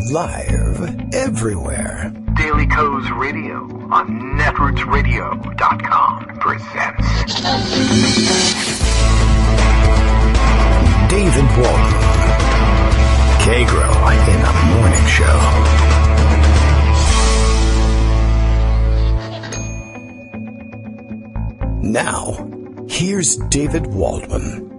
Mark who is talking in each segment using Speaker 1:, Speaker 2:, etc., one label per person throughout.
Speaker 1: Live everywhere.
Speaker 2: Daily Co's Radio on netrootsradio.com presents
Speaker 1: David Walton. Kagro in the Morning Show. Now, here's David Waldman.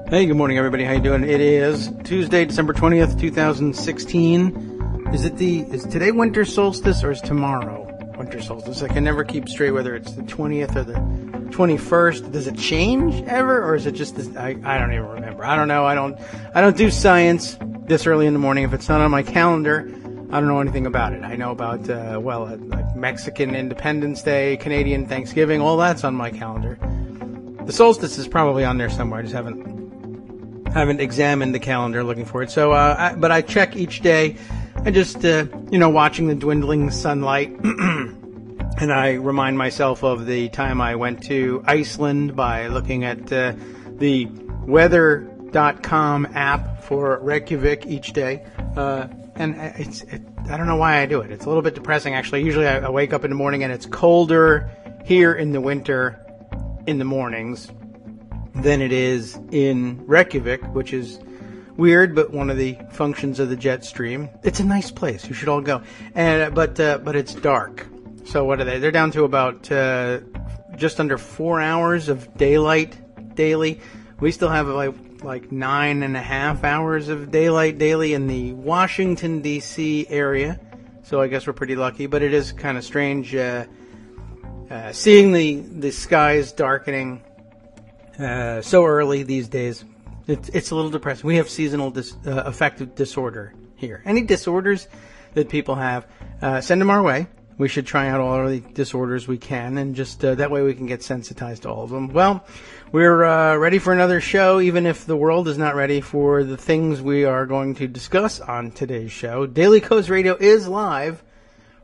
Speaker 3: Hey, good morning, everybody. How you doing? It is Tuesday, December 20th, 2016. Is today winter solstice or is tomorrow winter solstice? I can never keep straight whether it's the 20th or the 21st. Does it change ever, or is it just this? I don't even remember. I don't know. I don't do science this early in the morning. If it's not on my calendar, I don't know anything about it. I know about like Mexican Independence Day, Canadian Thanksgiving, all that's on my calendar. The solstice is probably on there somewhere. I just haven't examined the calendar looking for it. So, but I check each day and just, watching the dwindling sunlight. And I remind myself of the time I went to Iceland by looking at the weather.com app for Reykjavik each day. And I don't know why I do it. It's a little bit depressing, actually. Usually I wake up in the morning and it's colder here in the winter in the mornings than it is in Reykjavik, which is weird, but one of the functions of the jet stream. It's a nice place. You should all go. And but it's dark. So what are they? They're down to about just under 4 hours of daylight daily. We still have like 9.5 hours of daylight daily in the Washington, D.C. area. So I guess we're pretty lucky. But it is kind of strange seeing the skies darkening so early these days. It's a little depressing. We have seasonal affective disorder here. Any disorders that people have, send them our way. We should try out all of the disorders we can, and just that way we can get sensitized to all of them. Well, we're ready for another show, even if the world is not ready for the things we are going to discuss on today's show. Daily Co's Radio is live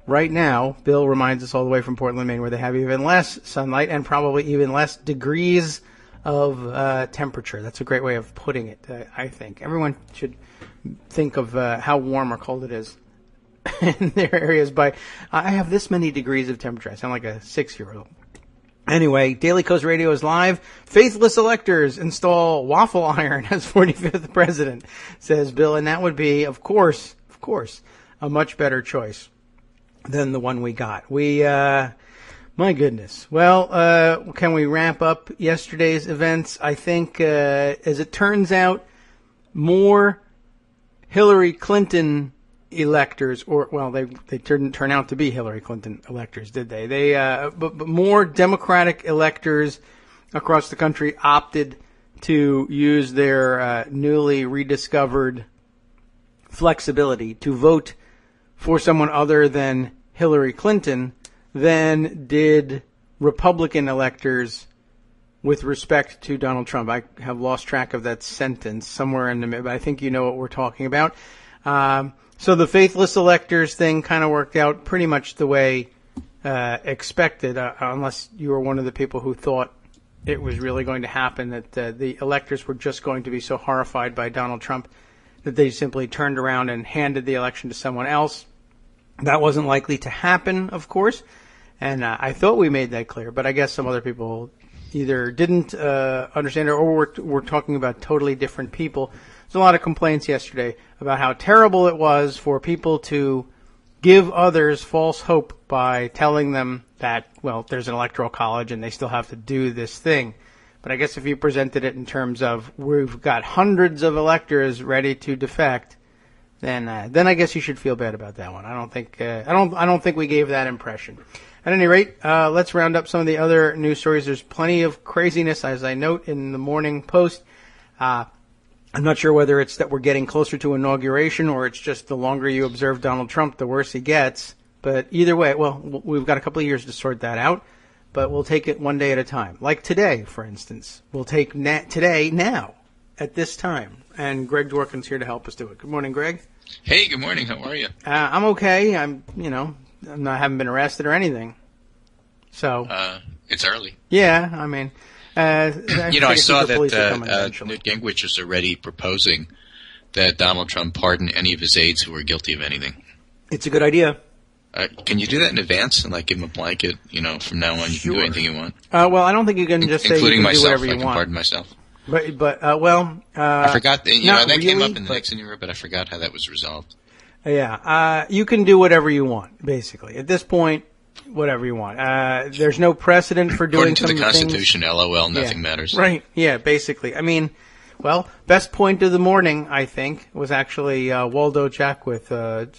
Speaker 3: right now. Bill reminds us all the way from Portland, Maine, where they have even less sunlight and probably even less degrees of temperature. That's a great way of putting it, I think. Everyone should think of how warm or cold it is in their areas by, I have this many degrees of temperature. I sound like a 6-year-old. Anyway, Daily Coast Radio is live. Faithless electors install waffle iron as 45th president, says Bill. And that would be, of course, a much better choice than the one we got. My goodness. Well, can we wrap up yesterday's events? I think, as it turns out, more Hillary Clinton electors, they didn't turn out to be Hillary Clinton electors, did they? But more Democratic electors across the country opted to use their newly rediscovered flexibility to vote for someone other than Hillary Clinton than did Republican electors with respect to Donald Trump. I have lost track of that sentence somewhere in the middle, but I think you know what we're talking about. So the faithless electors thing kind of worked out pretty much the way expected, unless you were one of the people who thought it was really going to happen, that the electors were just going to be so horrified by Donald Trump that they simply turned around and handed the election to someone else. That wasn't likely to happen, of course, and I thought we made that clear, but I guess some other people either didn't understand it or were talking about totally different people. There's a lot of complaints yesterday about how terrible it was for people to give others false hope by telling them that, well, there's an electoral college and they still have to do this thing. But I guess if you presented it in terms of we've got hundreds of electors ready to defect, then I guess you should feel bad about that one. I don't think we gave that impression. At any rate, let's round up some of the other news stories. There's plenty of craziness, as I note in the Morning Post. I'm not sure whether it's that we're getting closer to inauguration or it's just the longer you observe Donald Trump, the worse he gets. But either way, well, we've got a couple of years to sort that out, but we'll take it one day at a time. Like today, for instance. We'll take today, now, at this time. And Greg Dworkin's here to help us do it. Good morning, Greg.
Speaker 4: Hey, good morning. How are you?
Speaker 3: I'm okay. I haven't been arrested or anything. So.
Speaker 4: It's early.
Speaker 3: Yeah, I mean. I
Speaker 4: I saw that Newt Gingrich is already proposing that Donald Trump pardon any of his aides who are guilty of anything.
Speaker 3: It's a good idea.
Speaker 4: Can you do that in advance and give him a blanket? From now on you can do anything you want.
Speaker 3: Well, I don't think you can just say you can
Speaker 4: myself,
Speaker 3: do whatever you
Speaker 4: I can
Speaker 3: want.
Speaker 4: pardon myself.
Speaker 3: But
Speaker 4: I forgot. That
Speaker 3: really,
Speaker 4: came up in the Nixon era, but I forgot how that was resolved.
Speaker 3: Yeah, you can do whatever you want, basically. At this point, whatever you want. There's no precedent for doing some
Speaker 4: According to the
Speaker 3: things.
Speaker 4: Constitution, LOL, nothing matters.
Speaker 3: Right, yeah, basically. I mean, well, best point of the morning, I think, was actually Waldo Jackwith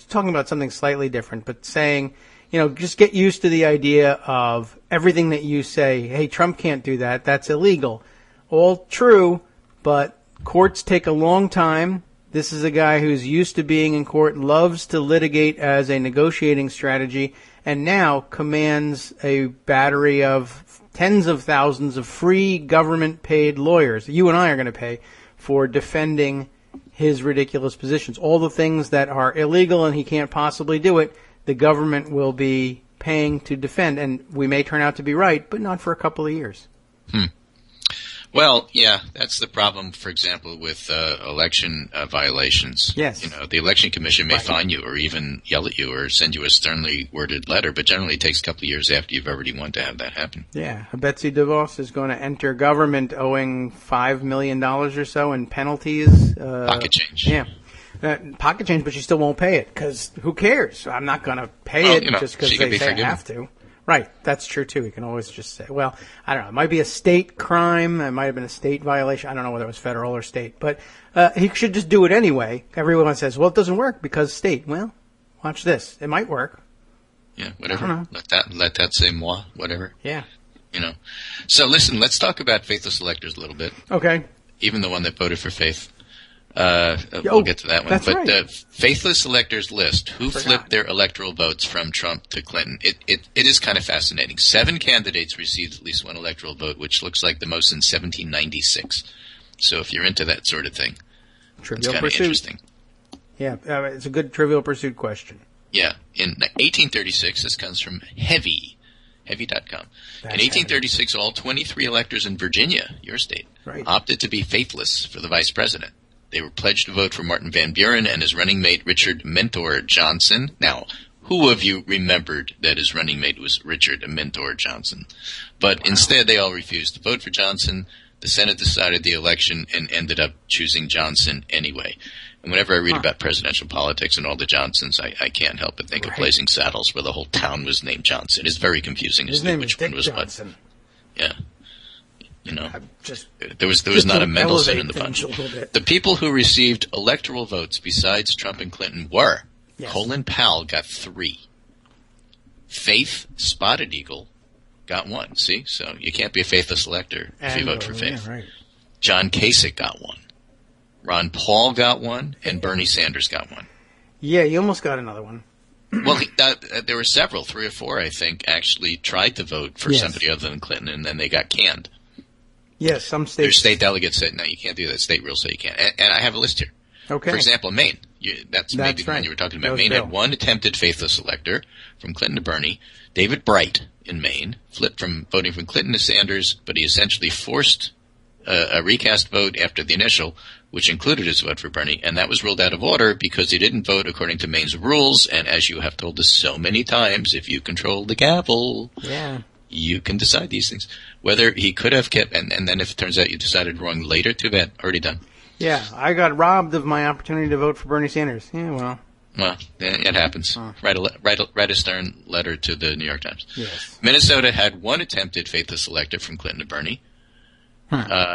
Speaker 3: talking about something slightly different, but saying, just get used to the idea of everything that you say, hey, Trump can't do that, that's illegal. All true, but courts take a long time. This is a guy who's used to being in court, loves to litigate as a negotiating strategy, and now commands a battery of tens of thousands of free government-paid lawyers. You and I are going to pay for defending his ridiculous positions. All the things that are illegal and he can't possibly do it, the government will be paying to defend. And we may turn out to be right, but not for a couple of years.
Speaker 4: Well, yeah, that's the problem, for example, with election violations.
Speaker 3: Yes.
Speaker 4: The Election Commission may fine you or even yell at you or send you a sternly worded letter, but generally it takes a couple of years after you've already won to have that happen.
Speaker 3: Yeah. Betsy DeVos is going to enter government owing $5 million or so in penalties.
Speaker 4: Pocket change.
Speaker 3: Yeah. Pocket change, but she still won't pay it because who cares? I'm not going to pay it just because they say I have to. Right, that's true too. You can always just say, well, I don't know, it might be a state crime, it might have been a state violation, I don't know whether it was federal or state, but he should just do it anyway. Everyone says, well, it doesn't work because state. Well, watch this, it might work.
Speaker 4: Yeah, whatever. Let that say moi, whatever.
Speaker 3: Yeah.
Speaker 4: So listen, let's talk about faithless electors a little bit.
Speaker 3: Okay.
Speaker 4: Even the one that voted for faith. We'll get to that one.
Speaker 3: That's
Speaker 4: but
Speaker 3: right.
Speaker 4: the faithless electors list, who flipped their electoral votes from Trump to Clinton, it is kind of fascinating. 7 candidates received at least one electoral vote, which looks like the most in 1796. So if you're into that sort of thing,
Speaker 3: Trivial
Speaker 4: it's kind of
Speaker 3: Pursuit.
Speaker 4: interesting.
Speaker 3: Yeah, it's a good Trivial Pursuit question.
Speaker 4: Yeah. In 1836, this comes from Heavy.com. In 1836, all 23 electors in Virginia, your state, opted to be faithless for the vice president. They were pledged to vote for Martin Van Buren and his running mate Richard Mentor Johnson. Now, who of you remembered that his running mate was Richard Mentor Johnson? But instead, they all refused to vote for Johnson. The Senate decided the election and ended up choosing Johnson anyway. And whenever I read about presidential politics and all the Johnsons, I can't help but think of Blazing Saddles, where the whole town was named Johnson. It's very confusing as to which one was
Speaker 3: Johnson.
Speaker 4: what. Yeah. There was not a Mendelssohn in the bunch. The people who received electoral votes besides Trump and Clinton were Colin Powell got 3. Faith Spotted Eagle got 1. See? So you can't be a faithless elector if you vote for Faith.
Speaker 3: Yeah, right.
Speaker 4: John Kasich got 1. Ron Paul got 1. And Bernie Sanders got 1.
Speaker 3: Yeah, you almost got another one.
Speaker 4: Well, there were several, 3 or 4, I think, actually tried to vote for somebody other than Clinton, and then they got canned.
Speaker 3: Yes, some states.
Speaker 4: Their state delegates said, no, you can't do that. State rules say you can't. And I have a list here.
Speaker 3: Okay.
Speaker 4: For example, Maine. That's maybe the one you were talking about. Maine had 1 attempted faithless elector from Clinton to Bernie. David Bright in Maine flipped from voting from Clinton to Sanders, but he essentially forced a recast vote after the initial, which included his vote for Bernie, and that was ruled out of order because he didn't vote according to Maine's rules. And as you have told us so many times, if you control the gavel, you can decide these things. Whether he could have kept, and then if it turns out you decided wrong later, too bad, already done.
Speaker 3: Yeah, I got robbed of my opportunity to vote for Bernie Sanders. Yeah,
Speaker 4: well, it happens. Write a stern letter to the New York Times.
Speaker 3: Yes.
Speaker 4: Minnesota had 1 attempted faithless elector from Clinton to Bernie.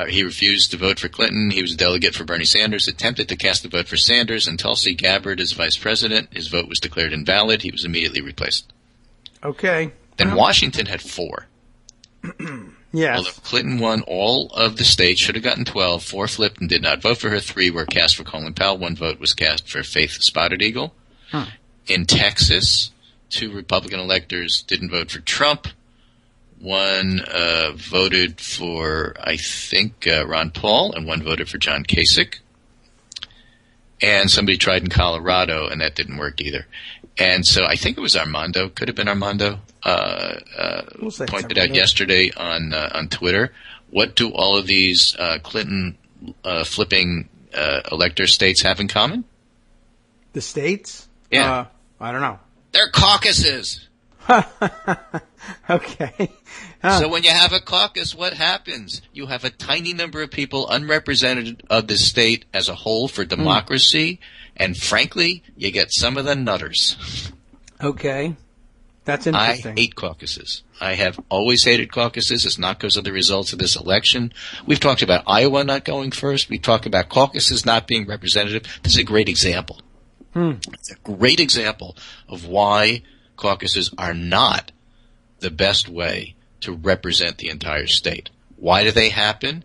Speaker 4: He refused to vote for Clinton. He was a delegate for Bernie Sanders, attempted to cast a vote for Sanders, and Tulsi Gabbard as vice president. His vote was declared invalid. He was immediately replaced.
Speaker 3: Okay.
Speaker 4: Then Washington had 4.
Speaker 3: Yes.
Speaker 4: Although Clinton won all of the states, should have gotten 12. 4 flipped and did not vote for her. 3 were cast for Colin Powell. 1 vote was cast for Faith Spotted Eagle. In Texas, 2 Republican electors didn't vote for Trump. 1 voted for, I think, Ron Paul, and 1 voted for John Kasich. And somebody tried in Colorado, and that didn't work either. And so I think it was Armando, could have been Armando, pointed out yesterday on Twitter. What do all of these Clinton flipping elector states have in common?
Speaker 3: The states?
Speaker 4: Yeah.
Speaker 3: I don't know.
Speaker 4: They're caucuses.
Speaker 3: Okay.
Speaker 4: So when you have a caucus, what happens? You have a tiny number of people unrepresented of the state as a whole for democracy, and frankly, you get some of the nutters.
Speaker 3: Okay. That's interesting.
Speaker 4: I hate caucuses. I have always hated caucuses. It's not because of the results of this election. We've talked about Iowa not going first. We talked about caucuses not being representative. This is a great example. It's a great example of why caucuses are not the best way to represent the entire state. Why do they happen?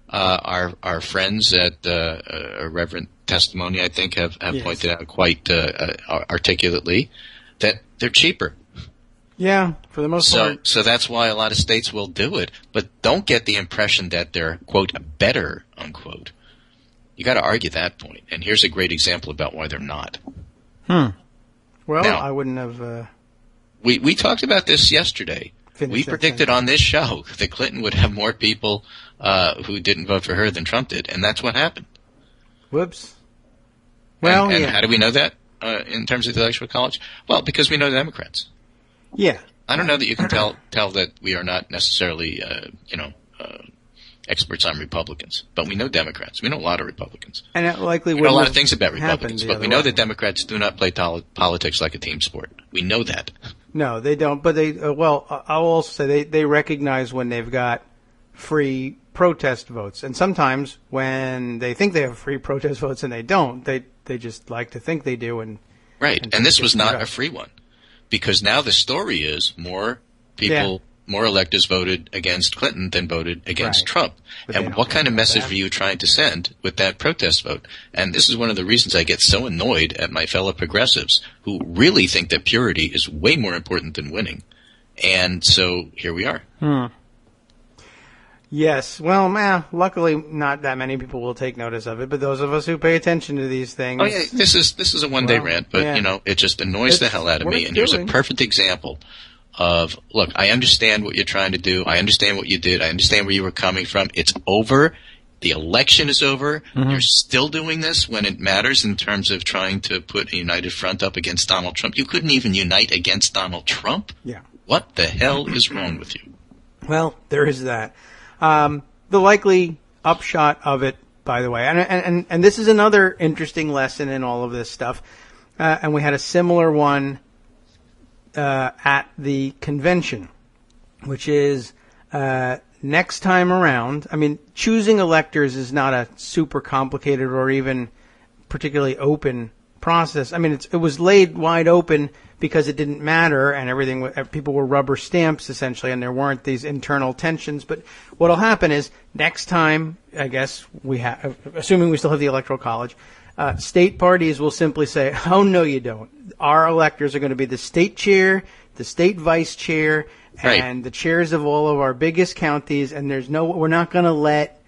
Speaker 4: Our friends at Reverend Testimony, I think, have pointed out quite articulately that they're cheaper.
Speaker 3: Yeah, for the most part.
Speaker 4: So that's why a lot of states will do it, but don't get the impression that they're, quote, better, unquote. You got to argue that point, and here's a great example about why they're not.
Speaker 3: Well,
Speaker 4: now,
Speaker 3: I wouldn't have...
Speaker 4: We talked about this yesterday. We predicted on this show that Clinton would have more people who didn't vote for her than Trump did, and that's what happened.
Speaker 3: Whoops. Well,
Speaker 4: and how do we know that in terms of the Electoral College? Well, because we know the Democrats.
Speaker 3: Yeah.
Speaker 4: I don't know that you can tell that we are not necessarily, experts on Republicans, but we know Democrats. We know a lot of Republicans.
Speaker 3: And it likely
Speaker 4: we know a lot of things about Republicans, but we know that Democrats do not play politics like a team sport. We know that. No,
Speaker 3: they don't. But they, I'll also say they recognize when they've got free protest votes, and sometimes when they think they have free protest votes and they don't, they just like to think they do. And
Speaker 4: this was not a free one, because now the story is more people. Yeah. More electors voted against Clinton than voted against Trump. And what kind of message are you trying to send with that protest vote? And this is one of the reasons I get so annoyed at my fellow progressives who really think that purity is way more important than winning. And so here we are.
Speaker 3: Yes. Well, luckily not that many people will take notice of it, but those of us who pay attention to these things...
Speaker 4: Oh, yeah, this is a one-day rant, but, it just annoys the hell out of me. And here's a perfect example of, look, I understand what you're trying to do. I understand what you did. I understand where you were coming from. It's over. The election is over. You're still doing this when it matters in terms of trying to put a united front up against Donald Trump. You couldn't even unite against Donald Trump?
Speaker 3: Yeah.
Speaker 4: What the hell is wrong with you?
Speaker 3: Well, there is that. The likely upshot of it, by the way, and this is another interesting lesson in all of this stuff, and we had a similar one at the convention, which is next time around. I mean, choosing electors is not a super complicated or even particularly open process. I mean, it was laid wide open because it didn't matter and everything. People were rubber stamps essentially, and there weren't these internal tensions. But what'll happen is next time, I guess assuming we still have the Electoral College, state parties will simply say, "Oh no, you don't. Our electors are going to be the state chair, the state vice chair, and the chairs of all of our biggest counties. And we're not going to let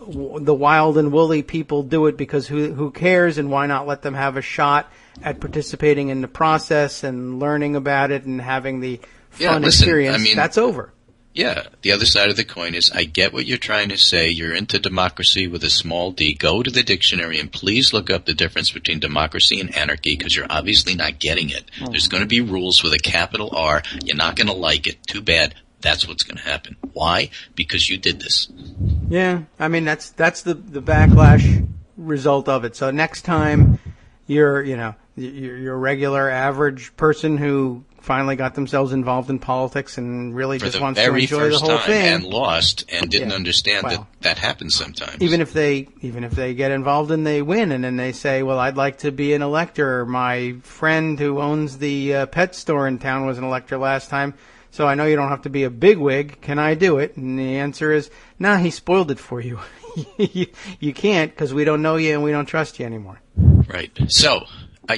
Speaker 3: the wild and woolly people do it because who cares? And why not let them have a shot at participating in the process and learning about it and having the fun experience?" I mean, that's over.
Speaker 4: Yeah, the other side of the coin is I get what you're trying to say. You're into democracy with a small d. Go to the dictionary and please look up the difference between democracy and anarchy because you're obviously not getting it. There's going to be rules with a capital R. You're not going to like it. Too bad. That's what's going to happen. Why? Because you did this.
Speaker 3: Yeah, I mean, that's the backlash result of it. So next time you're a regular average person who finally got themselves involved in politics and really just wants to enjoy the whole thing
Speaker 4: and lost and didn't understand that happens sometimes.
Speaker 3: Even if they get involved and they win and then they say, "Well, I'd like to be an elector. My friend who owns the pet store in town was an elector last time, so I know you don't have to be a bigwig. Can I do it?" And the answer is, "Nah, he spoiled it for you. You can't because we don't know you and we don't trust you anymore."
Speaker 4: Right. So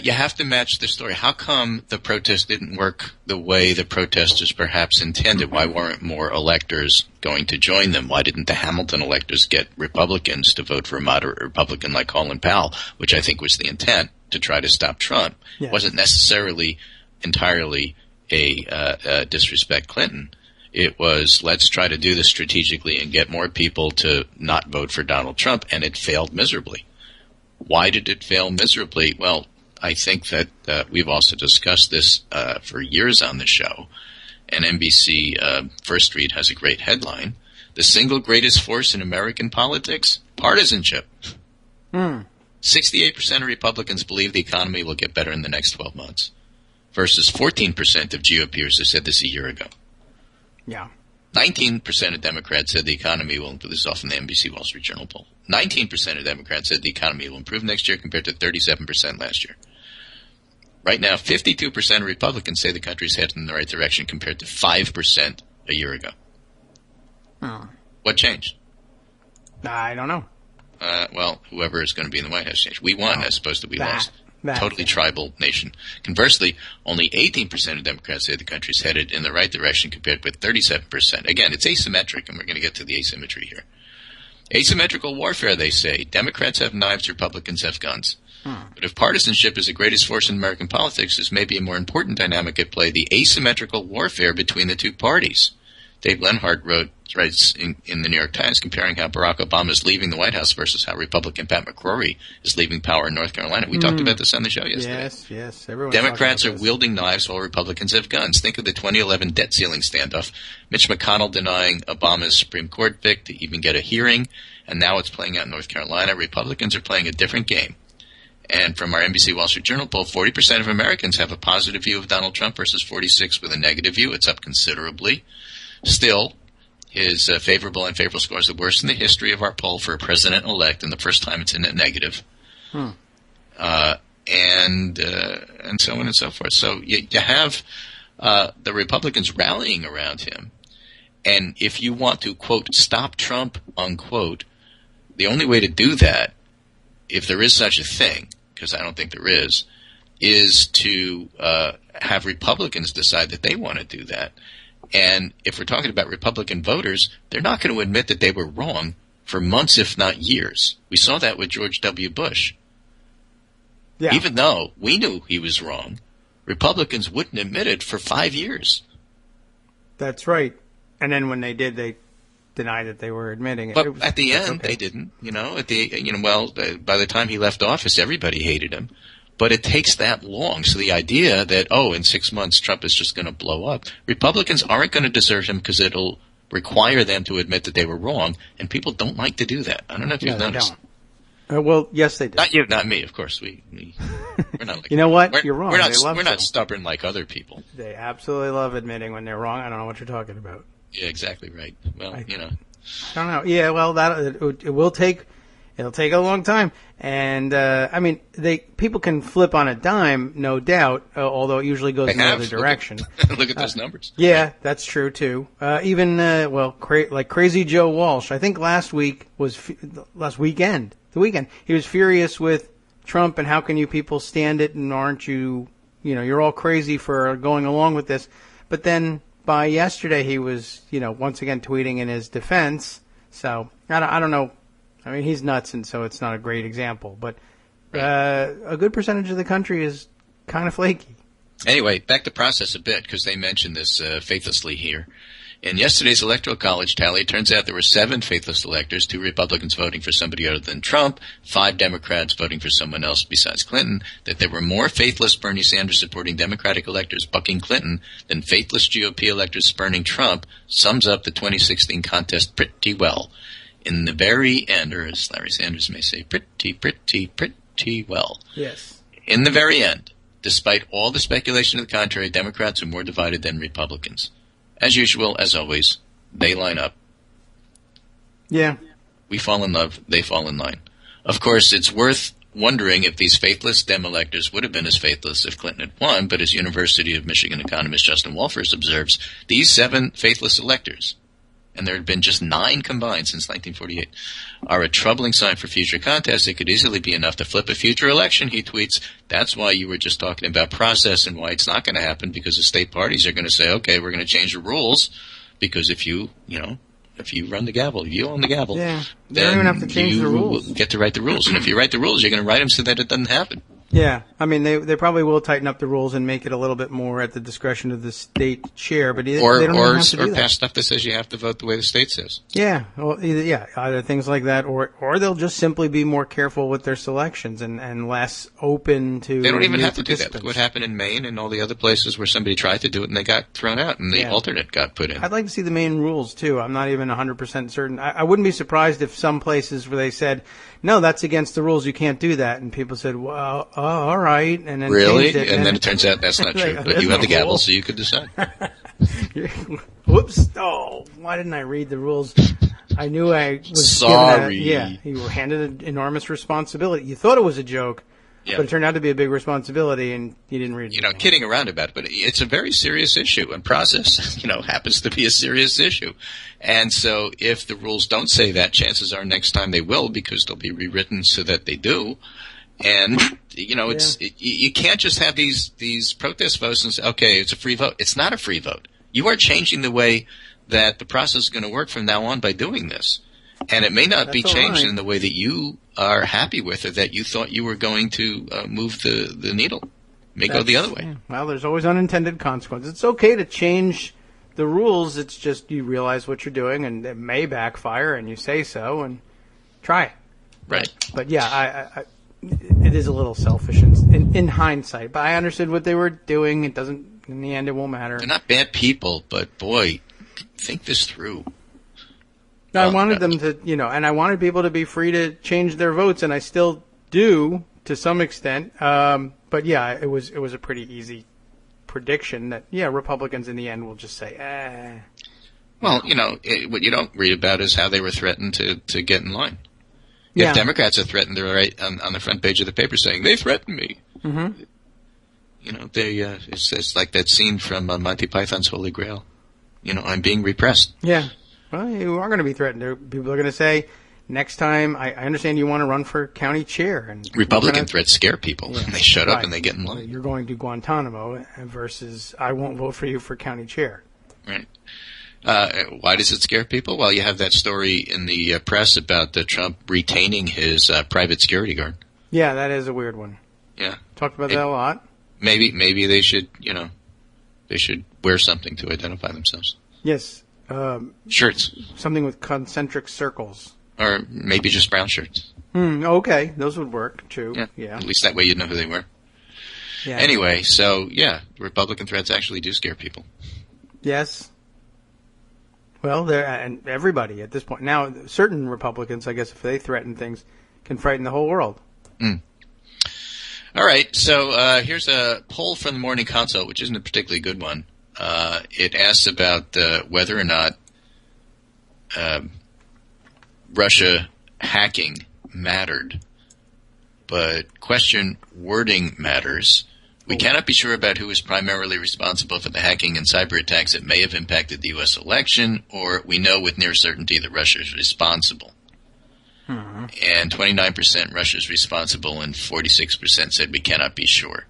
Speaker 4: you have to match the story. How come the protest didn't work the way the protesters perhaps intended? Why weren't more electors going to join them? Why didn't the Hamilton electors get Republicans to vote for a moderate Republican like Colin Powell, which I think was the intent to try to stop Trump? It wasn't necessarily entirely a disrespect Clinton. It was, let's try to do this strategically and get more people to not vote for Donald Trump, and it failed miserably. Why did it fail miserably? Well, I think that we've also discussed this for years on the show. And NBC First Read has a great headline. The single greatest force in American politics? Partisanship. 68% of Republicans believe the economy will get better in the next 12 months versus 14% of GOPers who said this a year ago.
Speaker 3: Yeah.
Speaker 4: 19% of Democrats said the economy will improve. This is off from the NBC Wall Street Journal poll. 19% of Democrats said the economy will improve next year compared to 37% last year. Right now, 52% of Republicans say the country's headed in the right direction compared to 5% a year ago. What changed?
Speaker 3: I don't know.
Speaker 4: Well, whoever is going to be in the White House changed. We won as opposed to we lost.
Speaker 3: That
Speaker 4: totally tribal nation. Conversely, only 18% of Democrats say the country's headed in the right direction compared with 37%. Again, it's asymmetric, and we're going to get to the asymmetry here. Asymmetrical warfare, they say. Democrats have knives, Republicans have guns. But if partisanship is the greatest force in American politics, there's maybe a more important dynamic at play, the asymmetrical warfare between the two parties. Dave Lenhart writes in the New York Times comparing how Barack Obama is leaving the White House versus how Republican Pat McCrory is leaving power in North Carolina. We talked about this on the show yesterday.
Speaker 3: Yes. Everyone
Speaker 4: Democrats are wielding knives while Republicans have guns. Think of the 2011 debt ceiling standoff. Mitch McConnell denying Obama's Supreme Court pick to even get a hearing, and now it's playing out in North Carolina. Republicans are playing a different game. And from our NBC Wall Street Journal poll, 40% of Americans have a positive view of Donald Trump versus 46% with a negative view. It's up considerably. Still, his favorable and unfavorable scores are the worst in the history of our poll for a president-elect, and the first time it's in a negative. And so on and so forth. So you have the Republicans rallying around him. And if you want to, quote, stop Trump, unquote, the only way to do that, if there is such a thing, because I don't think there is to have Republicans decide that they want to do that. And if we're talking about Republican voters, they're not going to admit that they were wrong for months, if not years. We saw that with George W. Bush. Yeah. Even though we knew he was wrong, Republicans wouldn't admit it for 5 years.
Speaker 3: That's right. And then when they did, they denied that they were admitting it.
Speaker 4: But at the end, they didn't. By the time he left office, everybody hated him. But it takes that long. So the idea that, in 6 months Trump is just going to blow up, Republicans aren't going to desert him because it'll require them to admit that they were wrong, and people don't like to do that. I don't know if you've noticed.
Speaker 3: Well, yes, they do.
Speaker 4: Not you, not me, of course. We're not like
Speaker 3: you know what? You're wrong.
Speaker 4: We're not stubborn like other people.
Speaker 3: They absolutely love admitting when they're wrong. I don't know what you're talking about.
Speaker 4: Yeah, exactly right. Well,
Speaker 3: I don't know. Yeah, well, it will take. It'll take a long time, and people can flip on a dime, no doubt. Although it usually goes in the other direction.
Speaker 4: Look at those numbers.
Speaker 3: Yeah, that's true too. Even like Crazy Joe Walsh. I think last weekend, he was furious with Trump and how can you people stand it, and aren't you? You're all crazy for going along with this. But then by yesterday, he was once again tweeting in his defense. So I don't know. I mean, he's nuts, and so it's not a great example. But a good percentage of the country is kind of flaky.
Speaker 4: Anyway, back to process a bit, because they mentioned this faithlessly here. In yesterday's Electoral College tally, it turns out there were 7 faithless electors, 2 Republicans voting for somebody other than Trump, 5 Democrats voting for someone else besides Clinton, that there were more faithless Bernie Sanders supporting Democratic electors bucking Clinton than faithless GOP electors spurning Trump, sums up the 2016 contest pretty well. In the very end, or as Larry Sanders may say, pretty well.
Speaker 3: Yes.
Speaker 4: In the very end, despite all the speculation to the contrary, Democrats are more divided than Republicans. As usual, as always, they line up.
Speaker 3: Yeah.
Speaker 4: We fall in love, they fall in line. Of course, it's worth wondering if these faithless Dem electors would have been as faithless if Clinton had won, but as University of Michigan economist Justin Wolfers observes, these 7 faithless electors, and there had been just 9 combined since 1948, are a troubling sign for future contests. It could easily be enough to flip a future election, he tweets. That's why you were just talking about process and why it's not going to happen, because the state parties are going to say, okay, we're going to change the rules, because if you run the gavel, if you own the gavel,
Speaker 3: they don't even have to change the rules.
Speaker 4: You get to write the rules. And if you write the rules, you're going to write them so that it doesn't happen.
Speaker 3: Yeah. I mean, they probably will tighten up the rules and make it a little bit more at the discretion of the state chair, but they don't even have to do that.
Speaker 4: Pass stuff that says you have to vote the way the state says.
Speaker 3: Yeah, well, either things like that, or they'll just simply be more careful with their selections and less open to.
Speaker 4: They don't even have to do that. Look what happened in Maine and all the other places where somebody tried to do it and they got thrown out, and the alternate got put in.
Speaker 3: I'd like to see the Maine rules too. I'm not even 100% certain. I wouldn't be surprised if some places where they said, "No, that's against the rules. You can't do that," and people said, "Well, all right," and then
Speaker 4: really,
Speaker 3: changed it,
Speaker 4: and then it turns out that's not true. But you have the gavel, so you could decide.
Speaker 3: Whoops! Oh, why didn't I read the rules? I knew I was
Speaker 4: sorry.
Speaker 3: You were handed an enormous responsibility. You thought it was a joke, but it turned out to be a big responsibility, and you didn't read it.
Speaker 4: Kidding around about it, but it's a very serious issue, and process, happens to be a serious issue. And so if the rules don't say that, chances are next time they will, because they'll be rewritten so that they do. And, you can't just have these protest votes and say, okay, it's a free vote. It's not a free vote. You are changing the way that the process is going to work from now on by doing this. And it may not be changed in the way that you are happy with, or that you thought you were going to move the needle. May go the other way.
Speaker 3: Yeah. Well, there's always unintended consequences. It's okay to change the rules. It's just you realize what you're doing, and it may backfire, and you say so, and try it.
Speaker 4: Right.
Speaker 3: But yeah, it is a little selfish in hindsight. But I understood what they were doing. It doesn't. In the end, it won't matter.
Speaker 4: They're not bad people, but boy, think this through.
Speaker 3: No, I wanted them to, and I wanted people to be free to change their votes, and I still do to some extent. But yeah, it was a pretty easy prediction that Republicans in the end will just say,
Speaker 4: Well, what you don't read about is how they were threatened to get in line. If Democrats are threatened, they're right on the front page of the paper saying they threatened me. Mm-hmm. It's like that scene from Monty Python's Holy Grail. I'm being repressed.
Speaker 3: Yeah. Well, you are going to be threatened. People are going to say, next time, I understand you want to run for county chair. And
Speaker 4: Republican threats scare people. Yeah. And they shut up and they get in line.
Speaker 3: You're going to Guantanamo versus I won't vote for you for county chair.
Speaker 4: Right. Why does it scare people? Well, you have that story in the press about Trump retaining his private security guard.
Speaker 3: Yeah, that is a weird one.
Speaker 4: Yeah.
Speaker 3: Talked about that a lot.
Speaker 4: Maybe they should, they should wear something to identify themselves.
Speaker 3: Yes.
Speaker 4: Shirts.
Speaker 3: Something with concentric circles.
Speaker 4: Or maybe just brown shirts.
Speaker 3: Okay, those would work, too. Yeah.
Speaker 4: At least that way you'd know who they were.
Speaker 3: Yeah.
Speaker 4: Anyway, so, Republican threats actually do scare people.
Speaker 3: Yes. Well, and everybody at this point. Now, certain Republicans, I guess, if they threaten things, can frighten the whole world.
Speaker 4: All right, so here's a poll from the Morning Consult, which isn't a particularly good one. It asks about whether or not Russia hacking mattered, but question wording matters. We cannot be sure about who is primarily responsible for the hacking and cyber attacks that may have impacted the U.S. election, or we know with near certainty that Russia is responsible. Mm-hmm. And 29% Russia is responsible, and 46% said we cannot be sure.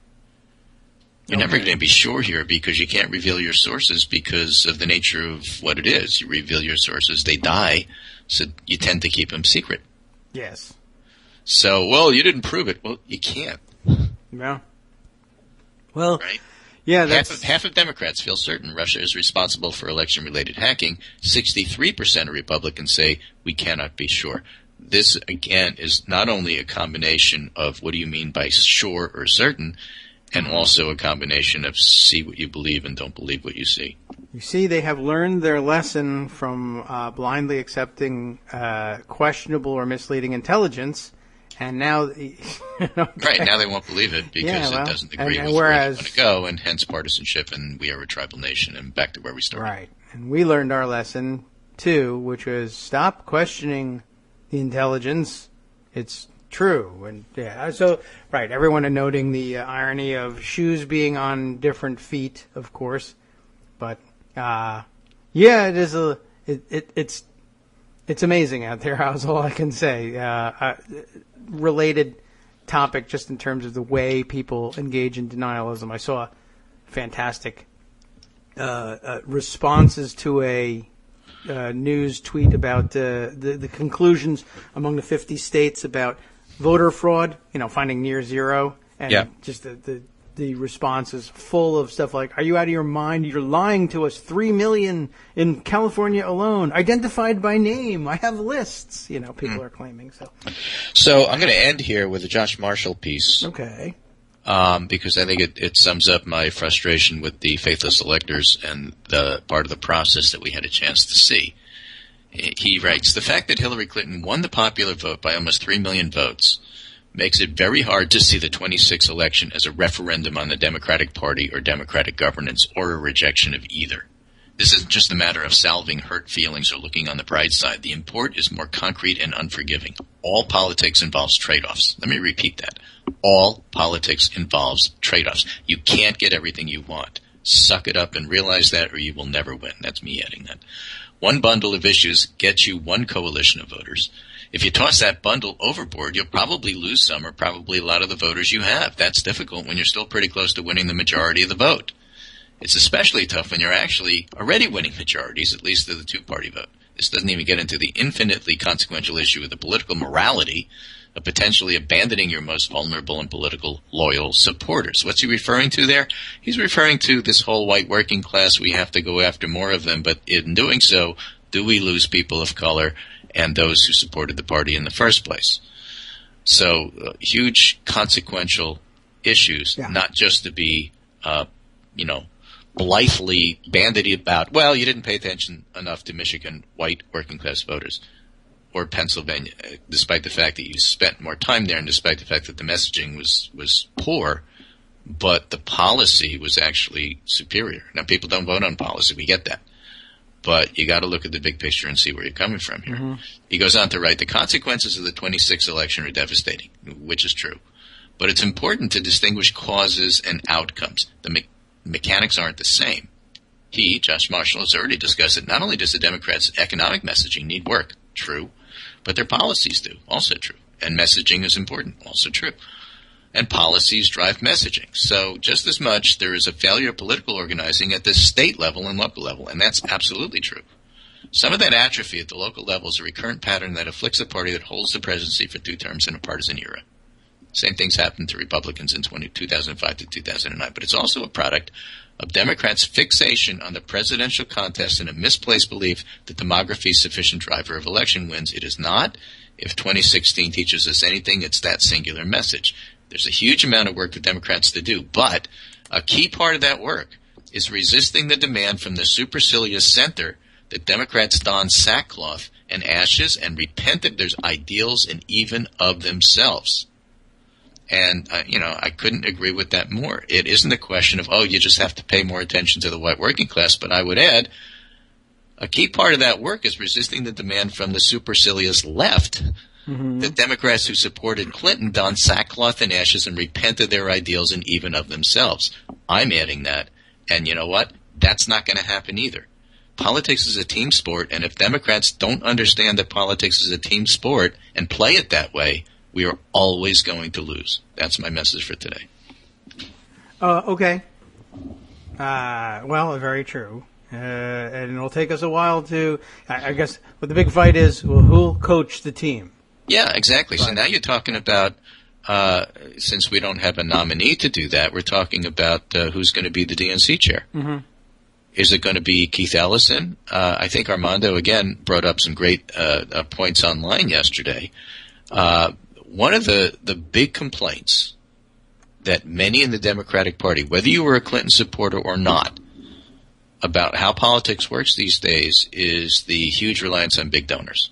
Speaker 4: You're never going to be sure here because you can't reveal your sources because of the nature of what it is. You reveal your sources, they die, so you tend to keep them secret.
Speaker 3: Yes.
Speaker 4: So, well, you didn't prove it. Well, you can't.
Speaker 3: Yeah. Well,
Speaker 4: right?
Speaker 3: Yeah, that's...
Speaker 4: Half of Democrats feel certain Russia is responsible for election-related hacking. 63% of Republicans say we cannot be sure. This, again, is not only a combination of what do you mean by sure or certain, and also a combination of see what you believe and don't believe what you see.
Speaker 3: You see, they have learned their lesson from blindly accepting questionable or misleading intelligence, and now...
Speaker 4: Right, now they won't believe it because it doesn't agree with where they want to go, and hence partisanship, and we are a tribal nation, and back to where we started.
Speaker 3: Right, and we learned our lesson, too, which was stop questioning the intelligence. It's true. And so right, everyone noting the irony of shoes being on different feet, of course, but it is it's amazing out there. That's all I can say. Related topic, just in terms of the way people engage in denialism. I saw fantastic responses to a news tweet about the conclusions among the 50 states about voter fraud, finding near zero. And just the response is full of stuff like, are you out of your mind? You're lying to us. 3 million in California alone, identified by name. I have lists, people are claiming.
Speaker 4: So I'm going to end here with a Josh Marshall piece.
Speaker 3: Okay.
Speaker 4: Because I think it sums up my frustration with the faithless electors and the part of the process that we had a chance to see. He writes, the fact that Hillary Clinton won the popular vote by almost 3 million votes makes it very hard to see the 26th election as a referendum on the Democratic Party or Democratic governance or a rejection of either. This isn't just a matter of salving hurt feelings or looking on the bright side. The import is more concrete and unforgiving. All politics involves trade-offs. Let me repeat that. All politics involves trade-offs. You can't get everything you want. Suck it up and realize that, or you will never win. That's me adding that. One bundle of issues gets you one coalition of voters. If you toss that bundle overboard, you'll probably lose some or probably a lot of the voters you have. That's difficult when you're still pretty close to winning the majority of the vote. It's especially tough when you're actually already winning majorities, at least of the two-party vote. This doesn't even get into the infinitely consequential issue of the political morality of potentially abandoning your most vulnerable and political loyal supporters. What's he referring to there? He's referring to this whole white working class. We have to go after more of them, but in doing so, do we lose people of color and those who supported the party in the first place? So huge consequential issues, not just to be, blithely bandied about, well, you didn't pay attention enough to Michigan white working class voters or Pennsylvania, despite the fact that you spent more time there and despite the fact that the messaging was poor, but the policy was actually superior. Now, people don't vote on policy. We get that. But you got to look at the big picture and see where you're coming from here. Mm-hmm. He goes on to write, the consequences of the 26th election are devastating, which is true. But it's important to distinguish causes and outcomes. The mechanics aren't the same. He, Josh Marshall, has already discussed that not only does the Democrats' economic messaging need work, true, but their policies do, also true. And messaging is important, also true. And policies drive messaging. So just as much, there is a failure of political organizing at the state level and local level, and that's absolutely true. Some of that atrophy at the local level is a recurrent pattern that afflicts a party that holds the presidency for 2 terms in a partisan era. Same things happened to Republicans in 2005 to 2009, but it's also a product of Democrats' fixation on the presidential contest and a misplaced belief that demography is sufficient driver of election wins. It is not. If 2016 teaches us anything, it's that singular message. There's a huge amount of work for Democrats to do, but a key part of that work is resisting the demand from the supercilious center that Democrats don sackcloth and ashes and repent of their ideals and even of themselves. And, I couldn't agree with that more. It isn't a question of, you just have to pay more attention to the white working class, but I would add a key part of that work is resisting the demand from the supercilious left. Mm-hmm. The Democrats who supported Clinton don sackcloth and ashes and repent of their ideals and even of themselves. I'm adding that. And you know what? That's not going to happen either. Politics is a team sport, and if Democrats don't understand that politics is a team sport and play it that way, we are always going to lose. That's my message for today.
Speaker 3: Okay. Well, very true. And it'll take us a while to, I guess, what the big fight is, well, who'll coach the team?
Speaker 4: Yeah, exactly. Right. So now you're talking about, since we don't have a nominee to do that, we're talking about who's going to be the DNC chair. Mm-hmm. Is it going to be Keith Ellison? I think Armando, again, brought up some great points online yesterday. One of the big complaints that many in the Democratic Party, whether you were a Clinton supporter or not, about how politics works these days is the huge reliance on big donors.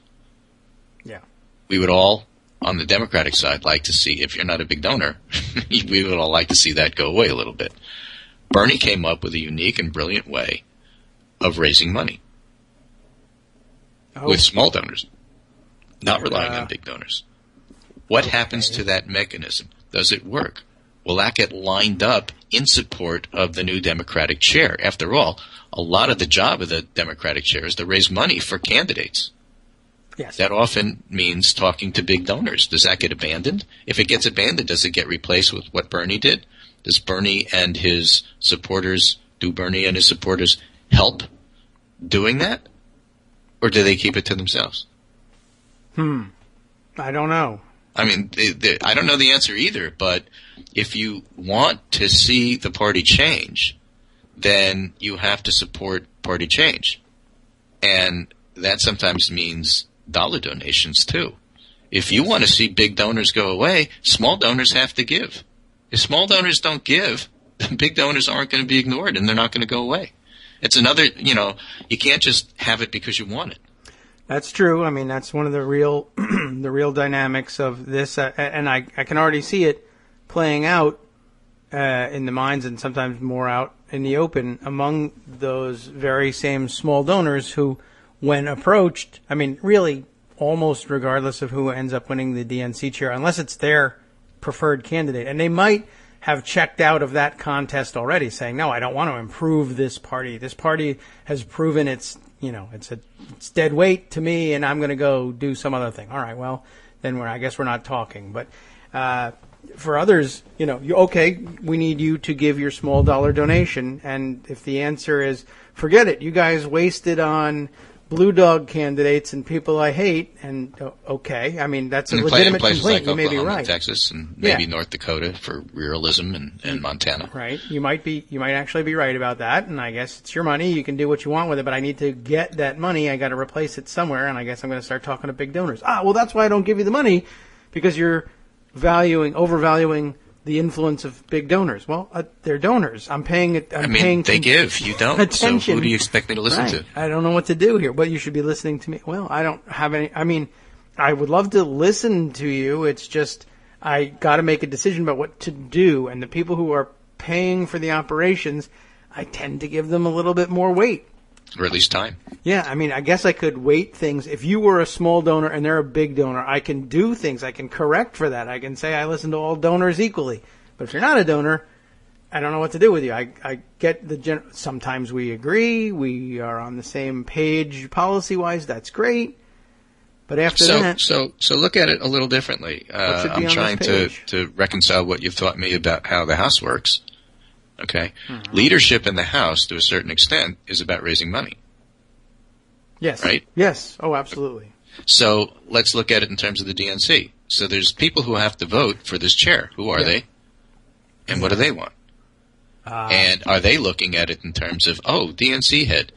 Speaker 3: Yeah.
Speaker 4: We would all, on the Democratic side, like to see, if you're not a big donor, we would all like to see that go away a little bit. Bernie came up with a unique and brilliant way of raising money with small donors, not relying on big donors. What happens to that mechanism? Does it work? Will that get lined up in support of the new Democratic chair? After all, a lot of the job of the Democratic chair is to raise money for candidates.
Speaker 3: Yes.
Speaker 4: That often means talking to big donors. Does that get abandoned? If it gets abandoned, does it get replaced with what Bernie did? Does Bernie and his supporters help doing that? Or do they keep it to themselves?
Speaker 3: I don't know.
Speaker 4: I mean, I don't know the answer either, but if you want to see the party change, then you have to support party change. And that sometimes means dollar donations, too. If you want to see big donors go away, small donors have to give. If small donors don't give, big donors aren't going to be ignored, and they're not going to go away. It's another, you can't just have it because you want it.
Speaker 3: That's true. I mean, that's one of the real the real dynamics of this, and I can already see it playing out in the minds and sometimes more out in the open among those very same small donors who, when approached, I mean, really almost regardless of who ends up winning the DNC chair, unless it's their preferred candidate, and they might have checked out of that contest already, saying, no, I don't want to improve this party. This party has proven it's dead weight to me, and I'm going to go do some other thing. All right, well, then I guess we're not talking. But for others, okay, we need you to give your small dollar donation. And if the answer is, forget it, you guys wasted on blue dog candidates and people I hate, and okay, I mean, that's a legitimate complaint.
Speaker 4: Like
Speaker 3: you may be
Speaker 4: Oklahoma,
Speaker 3: right.
Speaker 4: Texas, and maybe North Dakota for ruralism, and Montana.
Speaker 3: Right. You might actually be right about that, and I guess it's your money. You can do what you want with it, but I need to get that money. I got to replace it somewhere, and I guess I'm going to start talking to big donors. Well, that's why I don't give you the money, because you're overvaluing the influence of big donors. Well, they're donors. I'm paying it.
Speaker 4: They give. You don't.
Speaker 3: Attention.
Speaker 4: So who do you expect me to listen to?
Speaker 3: I don't know what to do here, but you should be listening to me. Well, I don't have any. I mean, I would love to listen to you. It's just I got to make a decision about what to do, and the people who are paying for the operations, I tend to give them a little bit more weight.
Speaker 4: Or at least time.
Speaker 3: Yeah, I mean, I guess I could weight things. If you were a small donor and they're a big donor, I can do things. I can correct for that. I can say I listen to all donors equally. But if you're not a donor, I don't know what to do with you. I get the sometimes we agree. We are on the same page policy-wise. That's great. But after that...
Speaker 4: So look at it a little differently. I'm trying to reconcile what you've taught me about how the House works. Okay? Mm-hmm. Leadership in the House, to a certain extent, is about raising money.
Speaker 3: Yes.
Speaker 4: Right?
Speaker 3: Yes. Oh, absolutely.
Speaker 4: So let's look at it in terms of the DNC. So there's people who have to vote for this chair. Who are they? And what do they want? And are they looking at it in terms of, DNC head,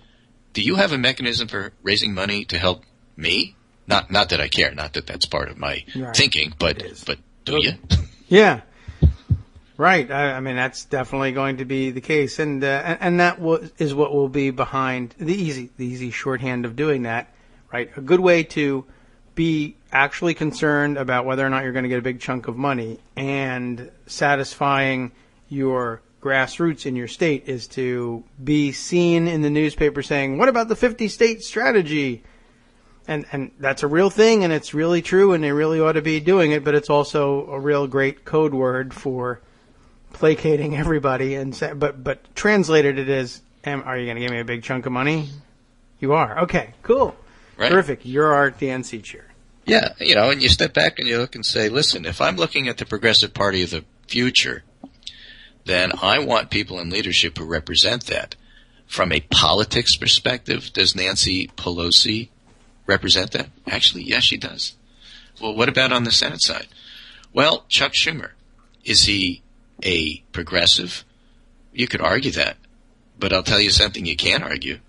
Speaker 4: do you have a mechanism for raising money to help me? Not that I care. Not that that's part of my thinking, but do you?
Speaker 3: Yeah. Right. I mean, that's definitely going to be the case, and that is what will be behind the easy shorthand of doing that. Right. A good way to be actually concerned about whether or not you're going to get a big chunk of money and satisfying your grassroots in your state is to be seen in the newspaper saying, "What about the 50-state strategy?" And that's a real thing, and it's really true, and they really ought to be doing it. But it's also a real great code word for placating everybody, and but translated it as, are you going to give me a big chunk of money? You are. Okay, cool. Right. Terrific. You're our DNC chair.
Speaker 4: Yeah, and you step back and you look and say, listen, if I'm looking at the Progressive Party of the future, then I want people in leadership who represent that. From a politics perspective, does Nancy Pelosi represent that? Actually, yes, she does. Well, what about on the Senate side? Well, Chuck Schumer, is he a progressive? You could argue that. But I'll tell you something you can't argue.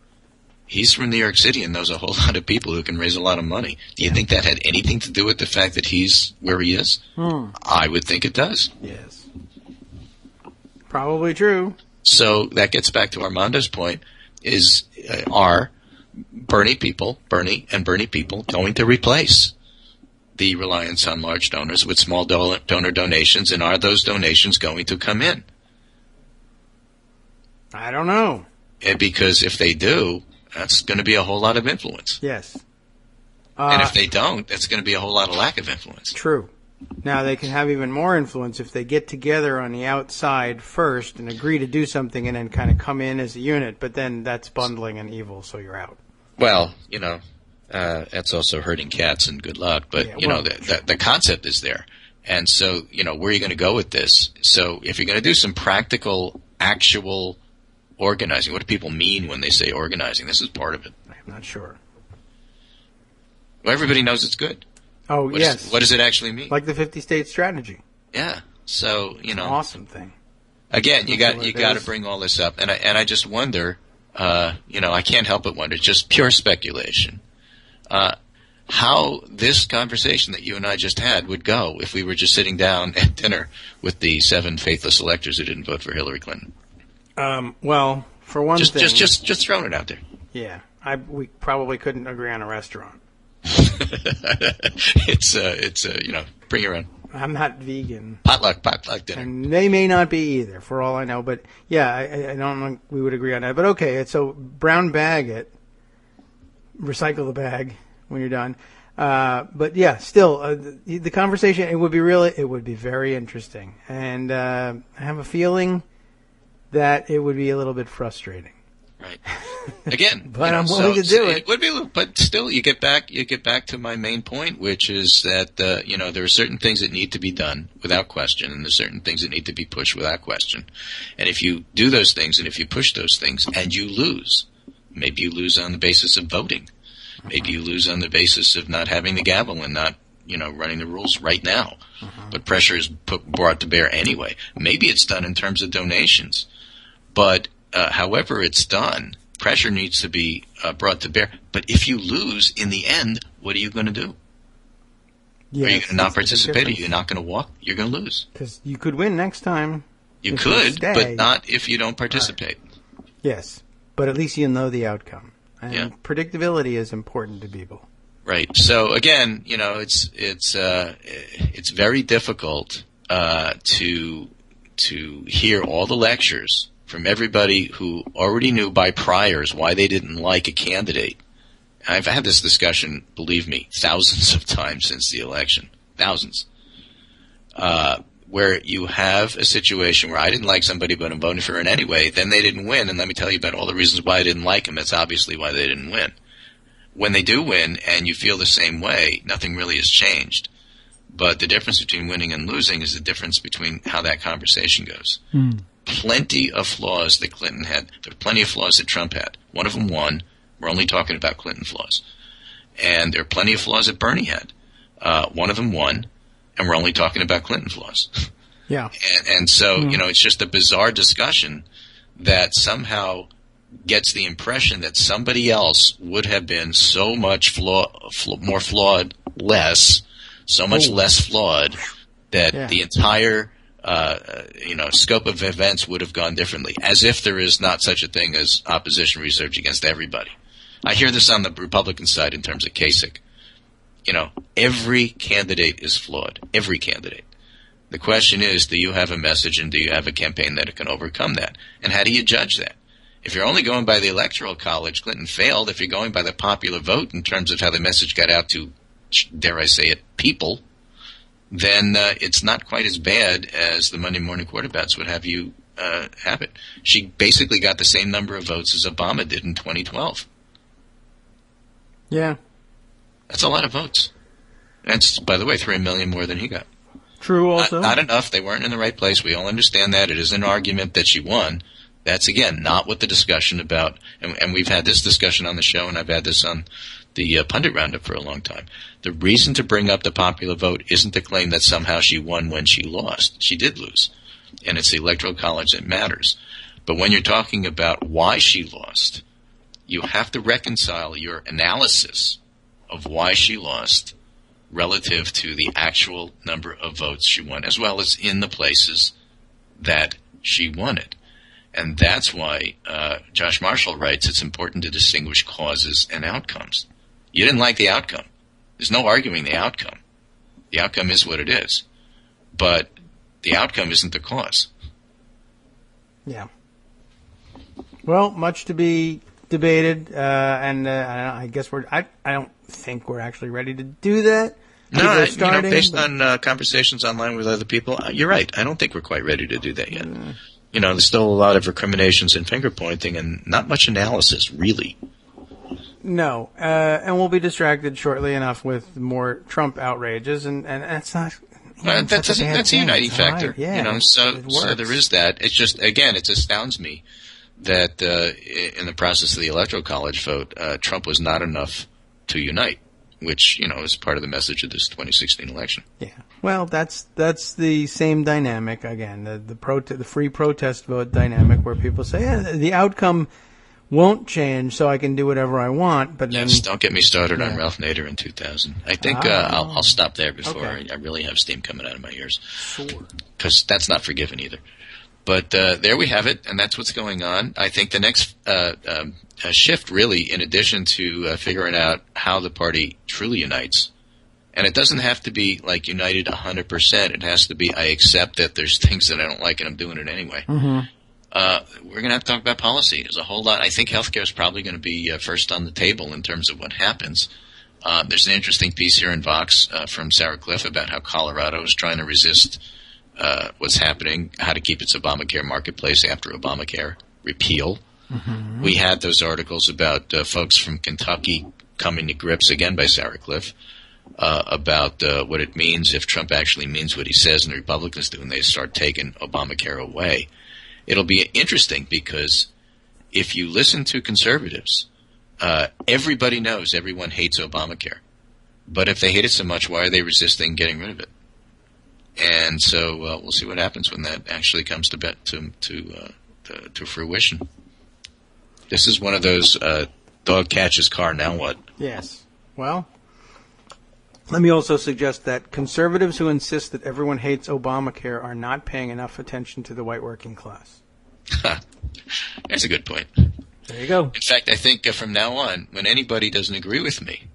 Speaker 4: He's from New York City and knows a whole lot of people who can raise a lot of money. Do you think that had anything to do with the fact that he's where he is? I would think it does.
Speaker 3: Yes. Probably true.
Speaker 4: So that gets back to Armando's point, are Bernie people going to replace the reliance on large donors with small donor donations, and are those donations going to come in?
Speaker 3: I don't know.
Speaker 4: Because if they do, that's going to be a whole lot of influence.
Speaker 3: Yes.
Speaker 4: And if they don't, that's going to be a whole lot of lack of influence.
Speaker 3: True. Now, they can have even more influence if they get together on the outside first and agree to do something and then kind of come in as a unit, but then that's bundling and evil, so you're out.
Speaker 4: Well, that's also hurting cats and good luck, but, the concept is there. And so, where are you going to go with this? So if you're going to do some practical, actual organizing, what do people mean when they say organizing? This is part of it.
Speaker 3: I'm not sure.
Speaker 4: Well, everybody knows it's good.
Speaker 3: Oh, yes.
Speaker 4: What does it actually mean?
Speaker 3: Like the 50-state strategy.
Speaker 4: Yeah. So,
Speaker 3: Awesome thing.
Speaker 4: Again, you got to bring all this up, and I just wonder, I can't help but wonder, just pure speculation, how this conversation that you and I just had would go if we were just sitting down at dinner with the 7 faithless electors who didn't vote for Hillary Clinton.
Speaker 3: Well, for one thing,
Speaker 4: just throwing it out there.
Speaker 3: Yeah, we probably couldn't agree on a restaurant.
Speaker 4: It's bring your own.
Speaker 3: I'm not vegan.
Speaker 4: Potluck dinner.
Speaker 3: And they may not be either, for all I know. But yeah, I don't think we would agree on that. But okay, so brown bag it, recycle the bag when you're done. But yeah, still, the conversation, it would be very interesting. And I have a feeling that it would be a little bit frustrating.
Speaker 4: Right. Again,
Speaker 3: but I'm willing to do it.
Speaker 4: It would be, but still, you get back to my main point, which is that there are certain things that need to be done without question, and there's certain things that need to be pushed without question. And if you do those things, and if you push those things, and you lose, maybe you lose on the basis of voting, maybe you lose on the basis of not having the gavel and not running the rules right now, but pressure is brought to bear anyway. Maybe it's done in terms of donations, but however it's done, pressure needs to be brought to bear. But if you lose in the end, what are you going to do? Yes, are you going to not participate? Are you not going to walk? You're going to lose.
Speaker 3: Because you could win next time.
Speaker 4: You could, but not if you don't participate.
Speaker 3: Right. Yes, but at least you know the outcome. And predictability is important to people.
Speaker 4: Right. So again, it's very difficult to hear all the lectures from everybody who already knew by priors why they didn't like a candidate. I've had this discussion, believe me, thousands of times since the election. Thousands. Where you have a situation where I didn't like somebody but I'm voting for him anyway, then they didn't win, and let me tell you about all the reasons why I didn't like him. That's obviously why they didn't win. When they do win and you feel the same way, nothing really has changed. But the difference between winning and losing is the difference between how that conversation goes. Plenty of flaws that Clinton had. There were plenty of flaws that Trump had. One of them won. We're only talking about Clinton flaws. And there are plenty of flaws that Bernie had. One of them won, and we're only talking about Clinton flaws.
Speaker 3: Yeah.
Speaker 4: And so, it's just a bizarre discussion that somehow gets the impression that somebody else would have been so much more flawed, less flawed, that the entire scope of events would have gone differently, as if there is not such a thing as opposition research against everybody. I hear this on the Republican side in terms of Kasich. Every candidate is flawed. Every candidate. The question is, do you have a message and do you have a campaign that can overcome that? And how do you judge that? If you're only going by the Electoral College, Clinton failed. If you're going by the popular vote in terms of how the message got out to, dare I say it, people, then it's not quite as bad as the Monday morning quarterbacks would have you have it. She basically got the same number of votes as Obama did in 2012.
Speaker 3: Yeah.
Speaker 4: That's a lot of votes. That's, by the way, 3 million more than he got.
Speaker 3: True also.
Speaker 4: Not enough. They weren't in the right place. We all understand that. It is an argument that she won. That's, again, not what the discussion about, and we've had this discussion on the show, and I've had this on the Pundit Roundup for a long time. The reason to bring up the popular vote isn't to claim that somehow she won when she lost. She did lose, and it's the Electoral College that matters. But when you're talking about why she lost, you have to reconcile your analysis of why she lost relative to the actual number of votes she won, as well as in the places that she won it. And that's why Josh Marshall writes it's important to distinguish causes and outcomes. You didn't like the outcome. There's no arguing the outcome. The outcome is what it is. But the outcome isn't the cause.
Speaker 3: Yeah. Well, much to be debated, and I guess I don't think we're actually ready to do that.
Speaker 4: No, based on conversations online with other people, you're right. I don't think we're quite ready to do that yet. There's still a lot of recriminations and finger pointing and not much analysis, really.
Speaker 3: No, and we'll be distracted shortly enough with more Trump outrages, and that's not.
Speaker 4: That's a uniting factor.
Speaker 3: Right. Yeah,
Speaker 4: so there is that. It's just, again, it astounds me that in the process of the Electoral College vote, Trump was not enough to unite. which, is part of the message of this 2016 election.
Speaker 3: Yeah. Well, that's the same dynamic again, the free protest vote dynamic, where people say, the outcome won't change, so I can do whatever I want. But
Speaker 4: yes, don't get me started on Ralph Nader in 2000. I think I'll stop there before I really have steam coming out of my ears. Sure. Because that's not forgiven either. But there we have it, and that's what's going on. I think the next shift, really, in addition to figuring out how the party truly unites, and it doesn't have to be like united 100%. It has to be, I accept that there's things that I don't like, and I'm doing it anyway.
Speaker 3: Mm-hmm.
Speaker 4: We're going to have to talk about policy. There's a whole lot. I think healthcare is probably going to be first on the table in terms of what happens. There's an interesting piece here in Vox from Sarah Cliff about how Colorado is trying to resist what's happening, how to keep its Obamacare marketplace after Obamacare repeal. Mm-hmm. We had those articles about folks from Kentucky coming to grips, again by Sarah Cliff, about what it means if Trump actually means what he says and the Republicans do and they start taking Obamacare away. It'll be interesting because if you listen to conservatives, everybody knows everyone hates Obamacare. But if they hate it so much, why are they resisting getting rid of it? And so we'll see what happens when that actually comes to fruition. This is one of those dog catches car, now what?
Speaker 3: Yes. Well, let me also suggest that conservatives who insist that everyone hates Obamacare are not paying enough attention to the white working class.
Speaker 4: That's a good point.
Speaker 3: There you go.
Speaker 4: In fact, I think from now on, when anybody doesn't agree with me,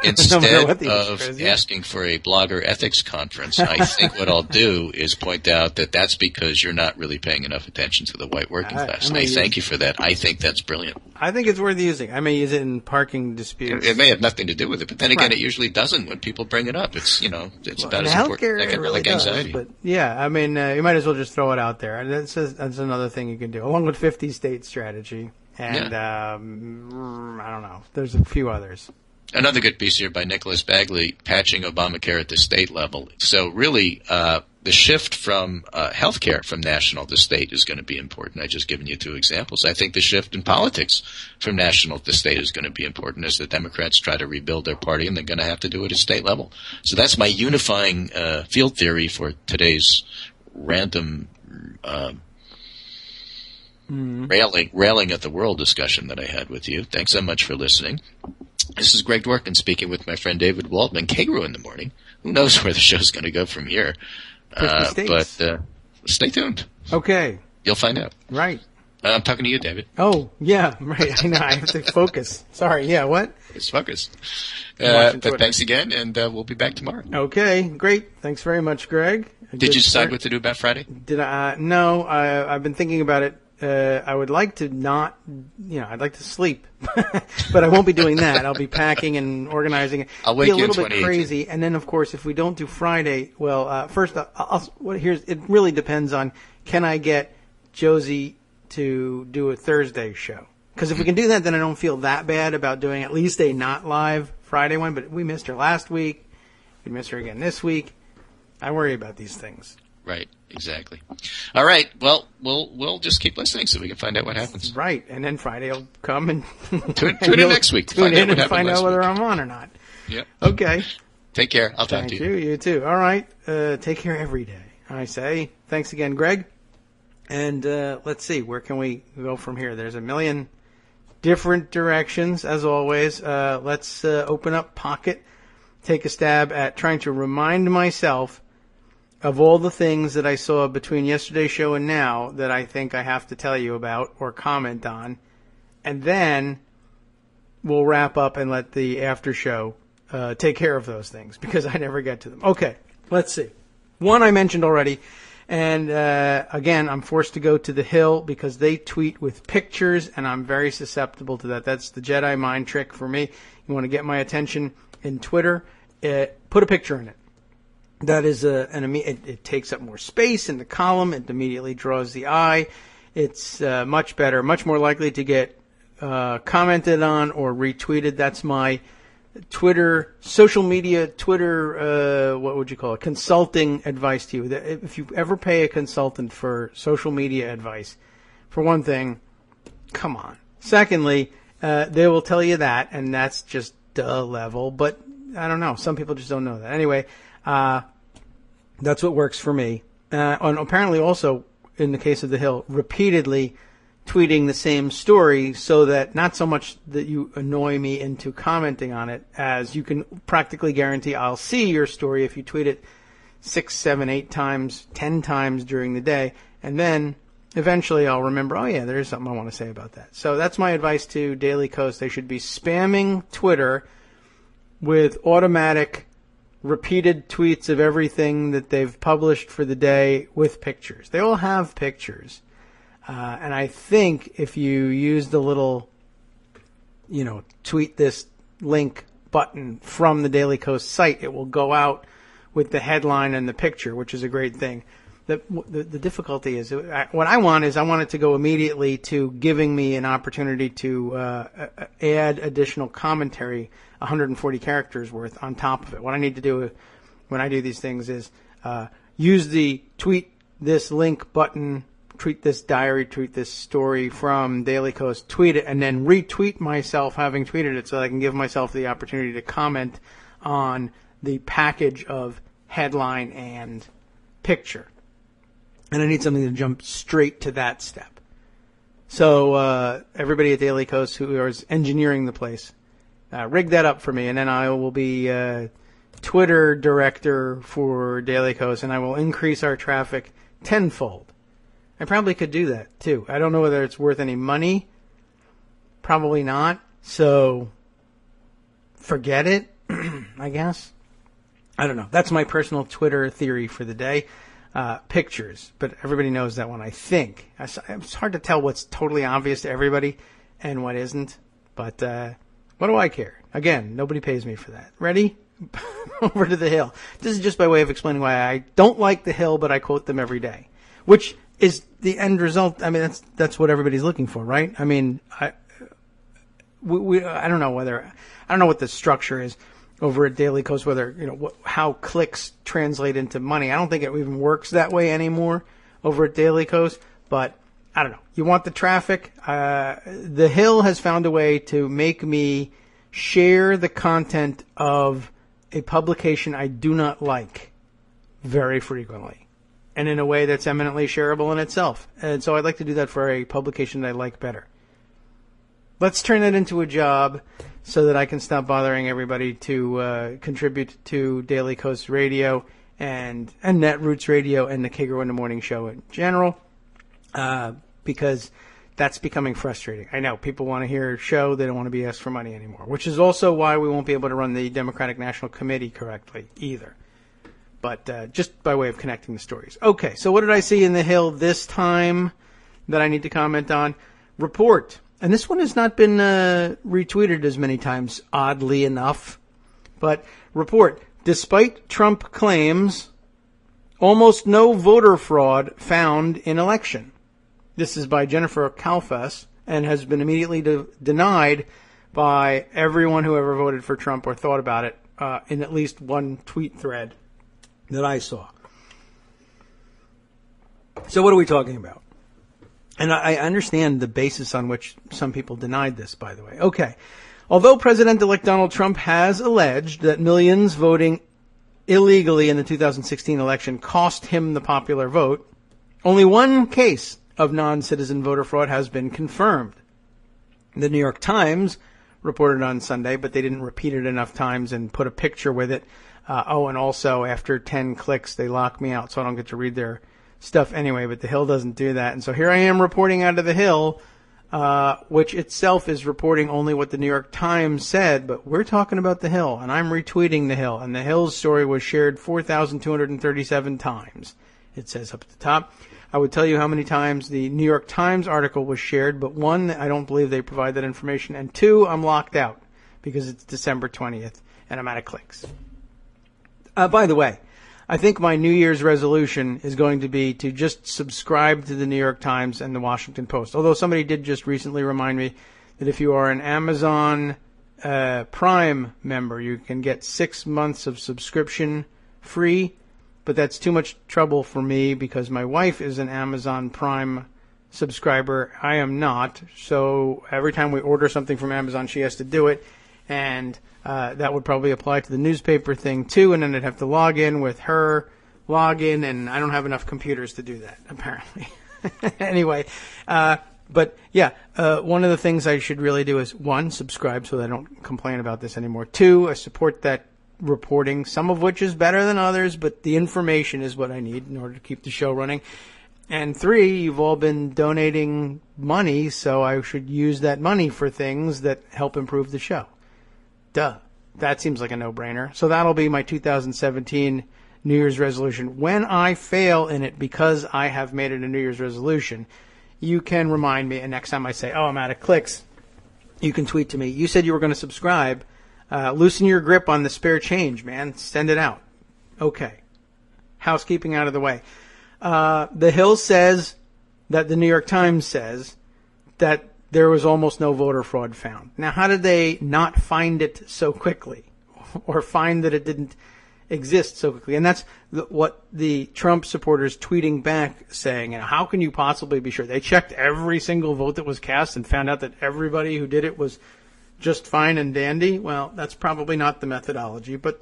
Speaker 4: instead of asking for a blogger ethics conference, I think what I'll do is point out that that's because you're not really paying enough attention to the white working class. I thank you for that. I think that's brilliant.
Speaker 3: I think it's worth using. I may use it in parking disputes.
Speaker 4: It may have nothing to do with it, but then again, it usually doesn't when people bring it up. It's, it's about as important like anxiety.
Speaker 3: But yeah, I mean, you might as well just throw it out there. And that's another thing you can do, along with 50-state strategy. And I don't know. There's a few others.
Speaker 4: Another good piece here by Nicholas Bagley, patching Obamacare at the state level. So really, the shift from healthcare from national to state is going to be important. I've just given you two examples. I think the shift in politics from national to state is going to be important as the Democrats try to rebuild their party, and they're going to have to do it at state level. So that's my unifying field theory for today's random railing at the world discussion that I had with you. Thanks so much for listening. This is Greg Dworkin speaking with my friend David Waldman. Kagro in the morning. Who knows where the show's going to go from here? But stay tuned.
Speaker 3: Okay.
Speaker 4: You'll find out.
Speaker 3: Right.
Speaker 4: I'm talking to you, David.
Speaker 3: Oh, yeah, right. I know. I have to focus. Sorry. Yeah, what?
Speaker 4: It's focus. But thanks again, and we'll be back tomorrow.
Speaker 3: Okay, great. Thanks very much, Greg.
Speaker 4: Did you decide what to do about Friday?
Speaker 3: Did I? No, I've been thinking about it. I would like to not, I'd like to sleep, but I won't be doing that. I'll be packing and organizing.
Speaker 4: I'll wake you in 2018.
Speaker 3: Be a little bit crazy, and then of course, if we don't do Friday, well, first, it really depends on can I get Josie to do a Thursday show? Because if we can do that, then I don't feel that bad about doing at least a not live Friday one. But we missed her last week. We missed her again this week. I worry about these things.
Speaker 4: Right, exactly. All right, well, we'll just keep listening so we can find out what happens.
Speaker 3: Right, and then Friday will come and
Speaker 4: tune in next week.
Speaker 3: Tune in and find out whether I'm on or not.
Speaker 4: Yep.
Speaker 3: Okay.
Speaker 4: Take care. I'll talk to you.
Speaker 3: You too. All right. Take care every day, I say. Thanks again, Greg. And let's see, where can we go from here? There's a million different directions, as always. Let's open up Pocket, take a stab at trying to remind myself of all the things that I saw between yesterday's show and now that I think I have to tell you about or comment on. And then we'll wrap up and let the after show take care of those things because I never get to them. Okay, let's see. One I mentioned already. And again, I'm forced to go to the Hill because they tweet with pictures, and I'm very susceptible to that. That's the Jedi mind trick for me. You want to get my attention in Twitter, put a picture in it. That is it takes up more space in the column. It immediately draws the eye. It's much better, much more likely to get commented on or retweeted. That's my Twitter, social media, Twitter, what would you call it? Consulting advice to you. If you ever pay a consultant for social media advice, for one thing, come on. Secondly, they will tell you that, and that's just duh level, but I don't know. Some people just don't know that. Anyway, that's what works for me. And apparently also, in the case of The Hill, repeatedly tweeting the same story so that not so much that you annoy me into commenting on it as you can practically guarantee I'll see your story if you tweet it 6, 7, 8 times, 10 times during the day. And then eventually I'll remember, oh yeah, there's something I want to say about that. So that's my advice to Daily Kos. They should be spamming Twitter with automatic repeated tweets of everything that they've published for the day with pictures. They all have pictures. And I think if you use the little, tweet this link button from the Daily Kos site, it will go out with the headline and the picture, which is a great thing. The difficulty is, what I want it to go immediately to giving me an opportunity to add additional commentary, 140 characters worth on top of it. What I need to do when I do these things is use the tweet this link button, tweet this diary, tweet this story from Daily Kos, tweet it, and then retweet myself having tweeted it so that I can give myself the opportunity to comment on the package of headline and picture. And I need something to jump straight to that step. So everybody at Daily Kos who is engineering the place, rig that up for me, and then I will be Twitter director for Daily Kos, and I will increase our traffic tenfold. I probably could do that, too. I don't know whether it's worth any money. Probably not. So forget it, I guess. I don't know. That's my personal Twitter theory for the day. Pictures. But everybody knows that one, I think. It's hard to tell what's totally obvious to everybody and what isn't. But what do I care? Again, nobody pays me for that. Ready? Over to The Hill. This is just by way of explaining why I don't like The Hill, but I quote them every day. Which is the end result. I mean, that's what everybody's looking for, right? I mean, I don't know what the structure is over at Daily Kos, whether, how clicks translate into money. I don't think it even works that way anymore over at Daily Kos, but I don't know. You want the traffic? The Hill has found a way to make me share the content of a publication I do not like very frequently, and in a way that's eminently shareable in itself. And so I'd like to do that for a publication that I like better. Let's turn that into a job so that I can stop bothering everybody to contribute to Daily Kos Radio and Netroots Radio and the Kagro in the Morning Show in general, because that's becoming frustrating. I know people want to hear a show. They don't want to be asked for money anymore, which is also why we won't be able to run the Democratic National Committee correctly either. But just by way of connecting the stories. Okay, so what did I see in The Hill this time that I need to comment on? Report. And this one has not been retweeted as many times, oddly enough. But report. Despite Trump claims, almost no voter fraud found in election. This is by Jennifer Kalfas and has been immediately denied by everyone who ever voted for Trump or thought about it in at least one tweet thread that I saw. So what are we talking about? And I understand the basis on which some people denied this, by the way. Okay. Although President-elect Donald Trump has alleged that millions voting illegally in the 2016 election cost him the popular vote, only one case of non-citizen voter fraud has been confirmed. The New York Times reported on Sunday, but they didn't repeat it enough times and put a picture with it. And also after 10 clicks, they lock me out, so I don't get to read their stuff anyway, but The Hill doesn't do that. And so here I am reporting out of The Hill, which itself is reporting only what the New York Times said, but we're talking about The Hill, and I'm retweeting The Hill. And The Hill's story was shared 4,237 times, it says up at the top. I would tell you how many times the New York Times article was shared, but one, I don't believe they provide that information, and two, I'm locked out because it's December 20th, and I'm out of clicks. By the way, I think my New Year's resolution is going to be to just subscribe to the New York Times and the Washington Post. Although somebody did just recently remind me that if you are an Amazon Prime member, you can get 6 months of subscription free. But that's too much trouble for me because my wife is an Amazon Prime subscriber. I am not. So every time we order something from Amazon, she has to do it. And that would probably apply to the newspaper thing, too, and then I'd have to log in with her login, and I don't have enough computers to do that, apparently. Anyway, but yeah, one of the things I should really do is, 1, subscribe so that I don't complain about this anymore. 2, I support that reporting, some of which is better than others, but the information is what I need in order to keep the show running. And 3, you've all been donating money, so I should use that money for things that help improve the show. Duh. That seems like a no-brainer. So that'll be my 2017 New Year's resolution. When I fail in it because I have made it a New Year's resolution, you can remind me, and next time I say, oh, I'm out of clicks, you can tweet to me. You said you were going to subscribe. Loosen your grip on the spare change, man. Send it out. Okay. Housekeeping out of the way. The Hill says that the New York Times says that there was almost no voter fraud found. Now, how did they not find it so quickly, or find that it didn't exist so quickly? And that's what the Trump supporters tweeting back saying, how can you possibly be sure? They checked every single vote that was cast and found out that everybody who did it was just fine and dandy. Well, that's probably not the methodology, but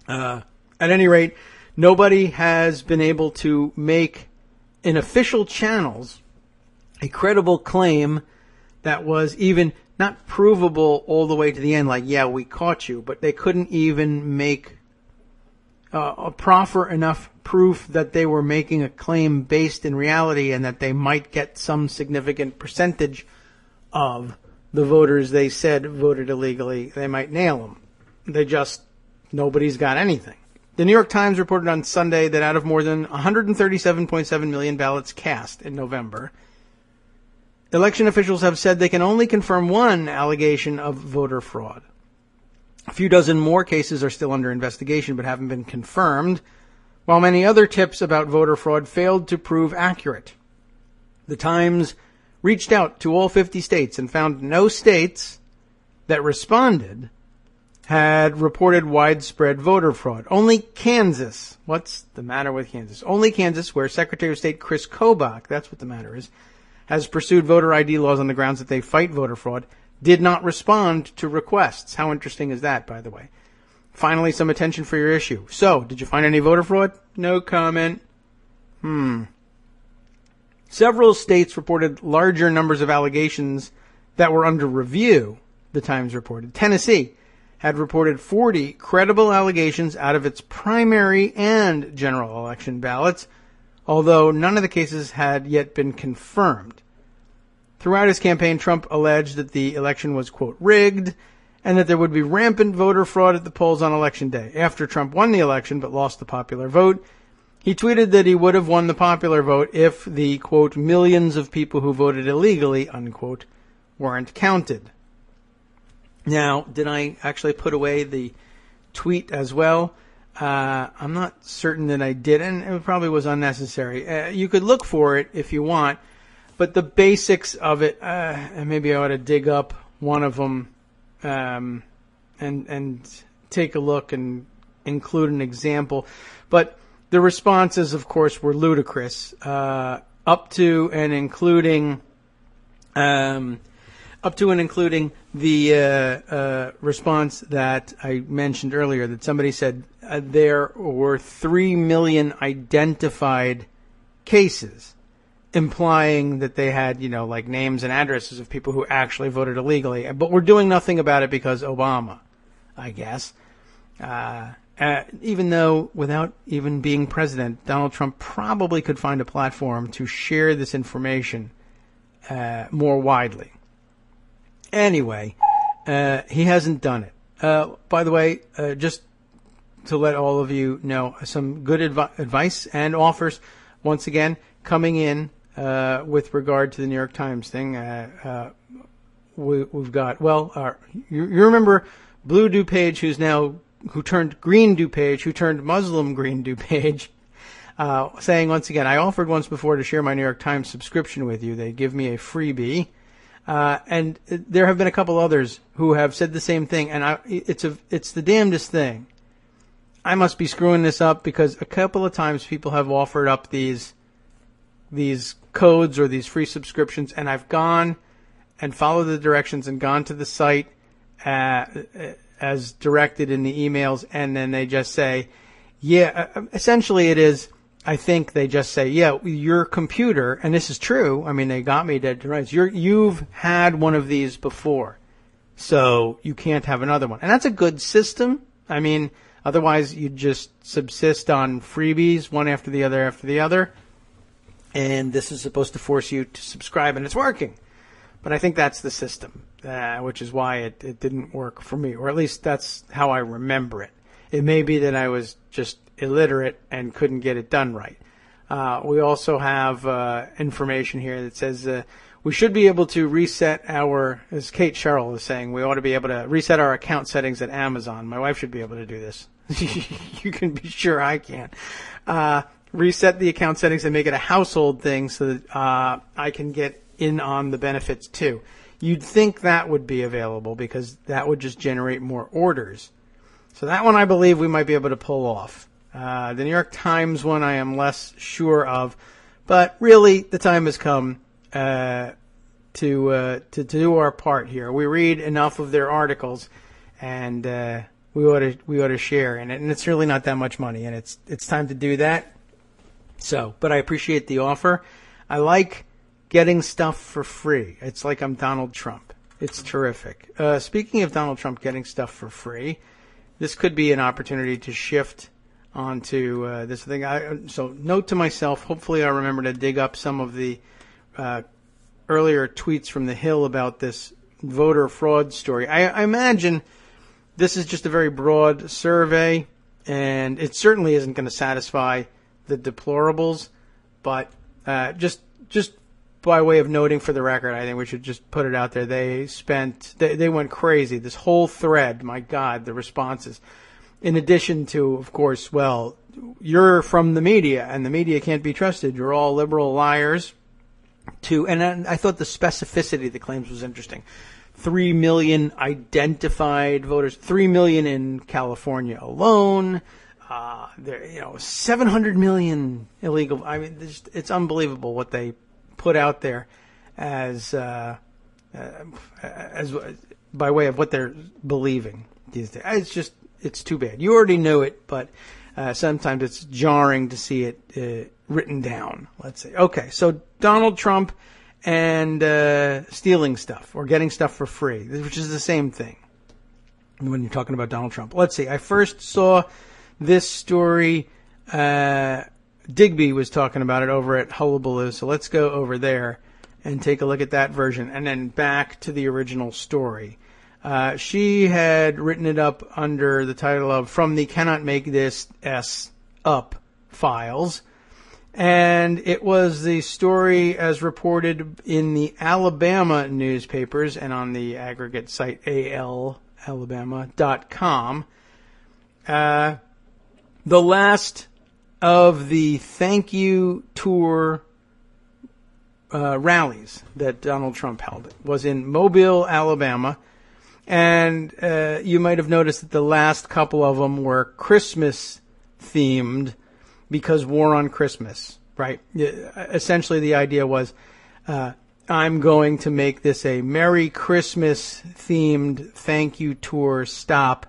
Speaker 3: at any rate, nobody has been able to make in official channels a credible claim that was even not provable all the way to the end, like, yeah, we caught you, but they couldn't even make a proffer enough proof that they were making a claim based in reality and that they might get some significant percentage of the voters they said voted illegally. They might nail them. Nobody's got anything. The New York Times reported on Sunday that out of more than 137.7 million ballots cast in November, election officials have said they can only confirm one allegation of voter fraud. A few dozen more cases are still under investigation but haven't been confirmed, while many other tips about voter fraud failed to prove accurate. The Times reached out to all 50 states and found no states that responded had reported widespread voter fraud. Only Kansas. What's the matter with Kansas? Only Kansas, where Secretary of State Chris Kobach, that's what the matter is, has pursued voter ID laws on the grounds that they fight voter fraud, did not respond to requests. How interesting is that, by the way? Finally, some attention for your issue. So, did you find any voter fraud? No comment. Several states reported larger numbers of allegations that were under review, the Times reported. Tennessee had reported 40 credible allegations out of its primary and general election ballots, although none of the cases had yet been confirmed. Throughout his campaign, Trump alleged that the election was, quote, rigged, and that there would be rampant voter fraud at the polls on Election Day. After Trump won the election but lost the popular vote, he tweeted that he would have won the popular vote if the, quote, millions of people who voted illegally, unquote, weren't counted. Now, did I actually put away the tweet as well? I'm not certain that I did, and it probably was unnecessary. You could look for it if you want, but the basics of it, maybe I ought to dig up one of them and take a look and include an example. But the responses, of course, were ludicrous, up to and including the response that I mentioned earlier, that somebody said there were 3 million identified cases, implying that they had, like names and addresses of people who actually voted illegally. But we're doing nothing about it because Obama, I guess. Even though, without even being president, Donald Trump probably could find a platform to share this information more widely. Anyway, he hasn't done it. By the way, just to let all of you know, some good advice and offers, once again, coming in with regard to the New York Times thing. We've got, you remember Blue DuPage, who turned Green DuPage, who turned Muslim Green DuPage, saying once again, I offered once before to share my New York Times subscription with you. They give me a freebie. And there have been a couple others who have said the same thing, and it's the damnedest thing. I must be screwing this up because a couple of times people have offered up these codes or these free subscriptions, and I've gone and followed the directions and gone to the site as directed in the emails, and then they just say, essentially it is, I think they just say, your computer, and this is true, I mean, they got me dead to rights, you've had one of these before, so you can't have another one. And that's a good system. I mean, otherwise you'd just subsist on freebies, one after the other, and this is supposed to force you to subscribe, and it's working. But I think that's the system, which is why it didn't work for me, or at least that's how I remember it. It may be that I was just illiterate and couldn't get it done right. We also have information here that says we should be able to reset as Kate Sherrill is saying, we ought to be able to reset our account settings at Amazon. My wife should be able to do this. You can be sure I can. Reset the account settings and make it a household thing so that I can get in on the benefits too. You'd think that would be available because that would just generate more orders. So that one I believe we might be able to pull off. The New York Times one I am less sure of, but really the time has come to do our part here. We read enough of their articles, and we ought to share in it. And it's really not that much money, and it's time to do that. So, but I appreciate the offer. I like getting stuff for free. It's like I'm Donald Trump. It's terrific. Speaking of Donald Trump getting stuff for free, this could be an opportunity to shift onto this thing. So note to myself, hopefully I'll remember to dig up some of the earlier tweets from the Hill about this voter fraud story. I imagine this is just a very broad survey, and it certainly isn't going to satisfy the deplorables, but just by way of noting for the record, I think we should just put it out there. They went crazy. This whole thread, my God, the responses. In addition to, of course, well, you're from the media, and the media can't be trusted. You're all liberal liars. And I thought the specificity of the claims was interesting. 3 million identified voters, 3 million in California alone. 700 million illegal. I mean, it's unbelievable what they put out there as by way of what they're believing these days. It's too bad. You already knew it, but sometimes it's jarring to see it written down. Let's say. Okay, so Donald Trump and stealing stuff or getting stuff for free, which is the same thing when you're talking about Donald Trump. Let's see. I first saw this story. Digby was talking about it over at Hullabaloo, so let's go over there and take a look at that version, and then back to the original story. She had written it up under the title of From the Cannot Make This S Up Files, and it was the story as reported in the Alabama newspapers and on the aggregate site alabama.com. The last of the thank you tour rallies that Donald Trump held was in Mobile, Alabama. And you might have noticed that the last couple of them were Christmas themed because war on Christmas, right? Essentially the idea was I'm going to make this a Merry Christmas themed thank you tour stop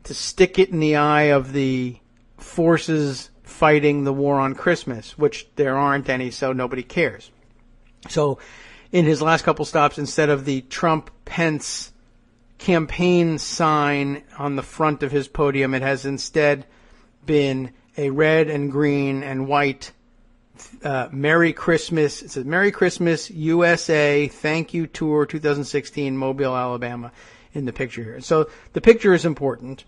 Speaker 3: to stick it in the eye of the forces fighting the war on Christmas, which there aren't any, so nobody cares. So in his last couple stops, instead of the Trump-Pence campaign sign on the front of his podium, it has instead been a red and green and white Merry Christmas. It says Merry Christmas USA Thank You Tour 2016 Mobile, Alabama in the picture here. So the picture is important.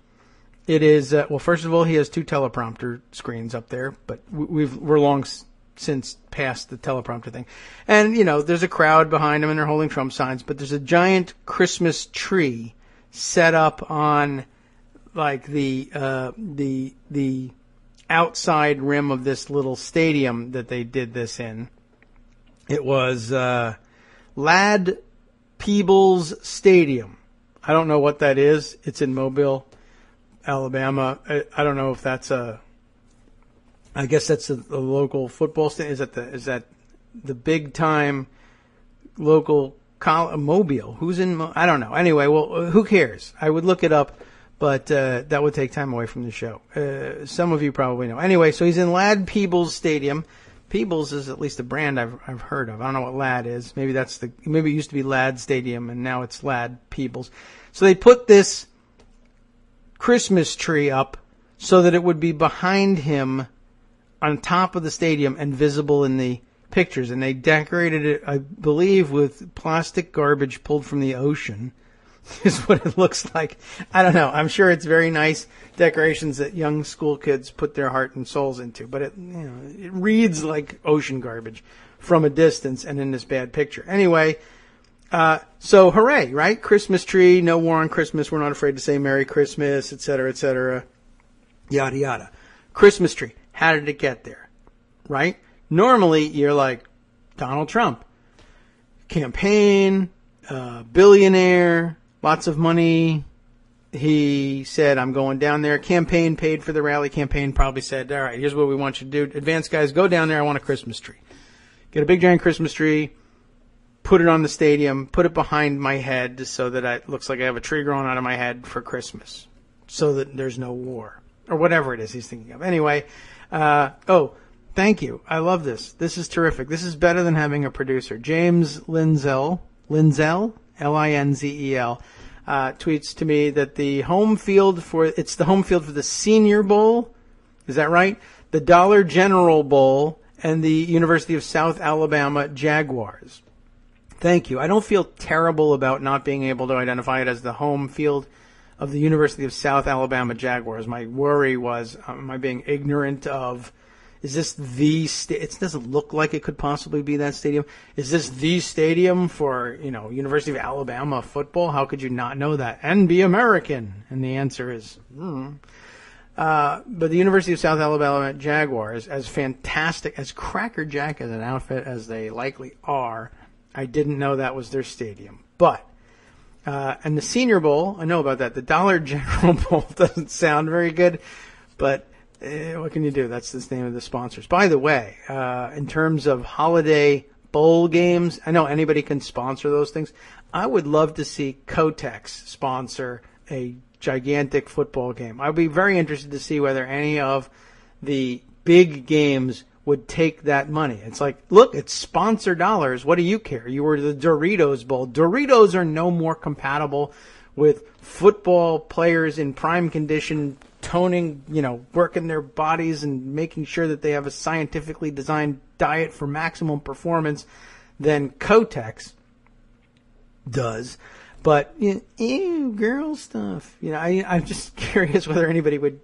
Speaker 3: It is, first of all, he has 2 teleprompter screens up there, but we're long since past the teleprompter thing. And, there's a crowd behind him and they're holding Trump signs, but there's a giant Christmas tree set up on like the outside rim of this little stadium that they did this in. It was Ladd Peebles Stadium. I don't know what that is. It's in Mobile, Alabama. I don't know if that's I guess that's a local football stadium. Is that the big time local Mobile. Who's in? I don't know. Anyway, well, who cares? I would look it up, but that would take time away from the show. Some of you probably know. Anyway, so he's in Lad Peebles Stadium. Peebles is at least a brand I've heard of. I don't know what Lad is. Maybe it used to be Lad Stadium and now it's Lad Peebles. So they put this Christmas tree up so that it would be behind him on top of the stadium and visible in the pictures. And they decorated it, I believe, with plastic garbage pulled from the ocean. Is what it looks like. I don't know. I'm sure it's very nice decorations that young school kids put their heart and souls into, but it reads like ocean garbage from a distance and in this bad picture. Anyway, so hooray, right? Christmas tree, no war on Christmas. We're not afraid to say Merry Christmas, etc., yada yada. Christmas tree. How did it get there? Right? Normally, you're like Donald Trump, campaign, billionaire. Lots of money. He said, I'm going down there. Campaign paid for the rally. Campaign probably said, all right, here's what we want you to do. Advance guys, go down there. I want a Christmas tree. Get a big giant Christmas tree. Put it on the stadium. Put it behind my head so that it looks like I have a tree growing out of my head for Christmas. So that there's no war. Or whatever it is he's thinking of. Anyway, thank you. I love this. This is terrific. This is better than having a producer. James Linzel, Linzel, tweets to me that it's the home field for the Senior Bowl. Is that right? The Dollar General Bowl and the University of South Alabama Jaguars. Thank you. I don't feel terrible about not being able to identify it as the home field of the University of South Alabama Jaguars. My worry was, am I being ignorant of, is this it doesn't look like it could possibly be that stadium. Is this the stadium for, University of Alabama football? How could you not know that and be American? And the answer is, but the University of South Alabama Jaguars, as fantastic, as crackerjack as an outfit as they likely are, I didn't know that was their stadium. But, and the Senior Bowl, I know about that. The Dollar General Bowl doesn't sound very good, but what can you do? That's the name of the sponsors. By the way, in terms of holiday bowl games, I know anybody can sponsor those things. I would love to see Kotex sponsor a gigantic football game. I'd be very interested to see whether any of the big games would take that money. It's like, look, it's sponsor dollars. What do you care? You were the Doritos Bowl. Doritos are no more compatible with football players in prime condition toning, working their bodies and making sure that they have a scientifically designed diet for maximum performance than Kotex does. But, girl stuff. I'm just curious whether anybody would,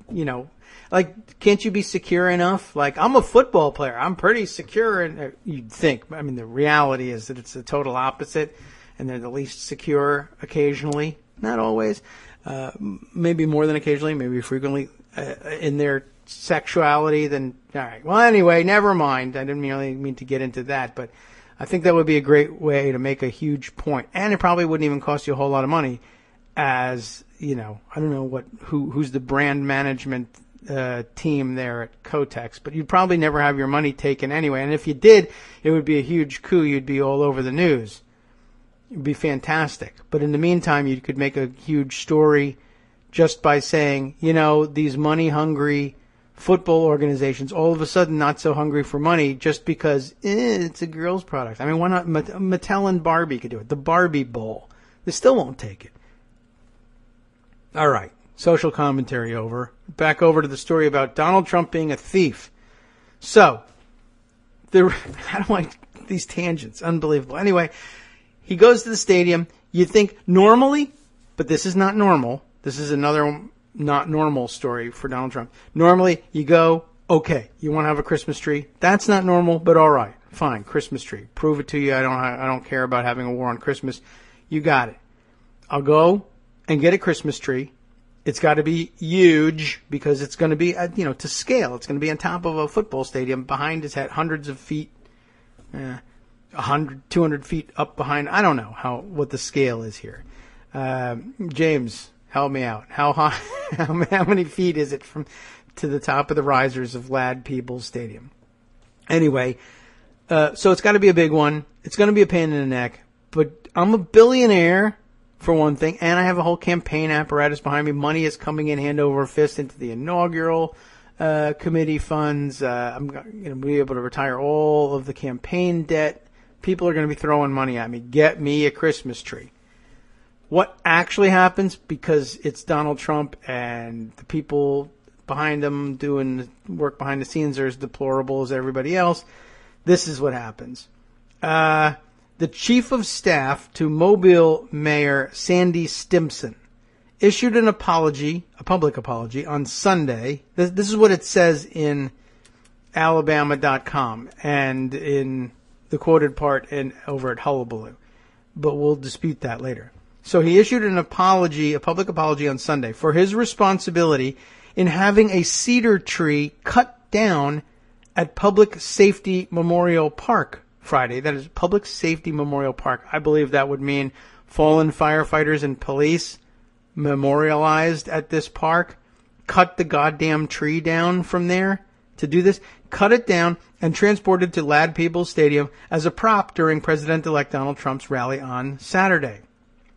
Speaker 3: can't you be secure enough? Like, I'm a football player. I'm pretty secure. And you'd think. I mean, the reality is that it's the total opposite. And they're the least secure occasionally. Not always. Maybe more than occasionally, maybe frequently in their sexuality. Then, all right. Well, anyway, never mind. I didn't really mean to get into that, but I think that would be a great way to make a huge point. And it probably wouldn't even cost you a whole lot of money as, I don't know who's the brand management team there at Kotex, but you'd probably never have your money taken anyway. And if you did, it would be a huge coup. You'd be all over the news. It would be fantastic. But in the meantime, you could make a huge story just by saying, these money-hungry football organizations all of a sudden not so hungry for money just because it's a girl's product. I mean, why not? Mattel and Barbie could do it. The Barbie Bowl. They still won't take it. All right. Social commentary over. Back over to the story about Donald Trump being a thief. So, I don't like these tangents. Unbelievable. Anyway, he goes to the stadium. You think normally, but this is not normal. This is another not normal story for Donald Trump. Normally, you go, okay, you want to have a Christmas tree? That's not normal, but all right, fine, Christmas tree. Prove it to you. I don't care about having a war on Christmas. You got it. I'll go and get a Christmas tree. It's got to be huge because it's going to be, to scale. It's going to be on top of a football stadium behind his head, hundreds of feet, 100, 200 feet up behind. I don't know what the scale is here. James, help me out. How high? How many feet is it from to the top of the risers of Lad Peebles Stadium? Anyway, so it's got to be a big one. It's going to be a pain in the neck, but I'm a billionaire, for one thing, and I have a whole campaign apparatus behind me. Money is coming in hand over fist into the inaugural committee funds. I'm going to be able to retire all of the campaign debt. People are going to be throwing money at me. Get me a Christmas tree. What actually happens, because it's Donald Trump and the people behind him doing the work behind the scenes are as deplorable as everybody else, this is what happens. The chief of staff to Mobile Mayor Sandy Stimpson issued an apology, a public apology, on Sunday. This is what it says in Alabama.com and in the quoted part over at Hullabaloo. But we'll dispute that later. So he issued an apology, a public apology on Sunday for his responsibility in having a cedar tree cut down at Public Safety Memorial Park Friday. That is Public Safety Memorial Park. I believe that would mean fallen firefighters and police memorialized at this park. Cut the goddamn tree down from there to do this. Cut it down and transported to Ladd-Peebles Stadium as a prop during President-elect Donald Trump's rally on Saturday.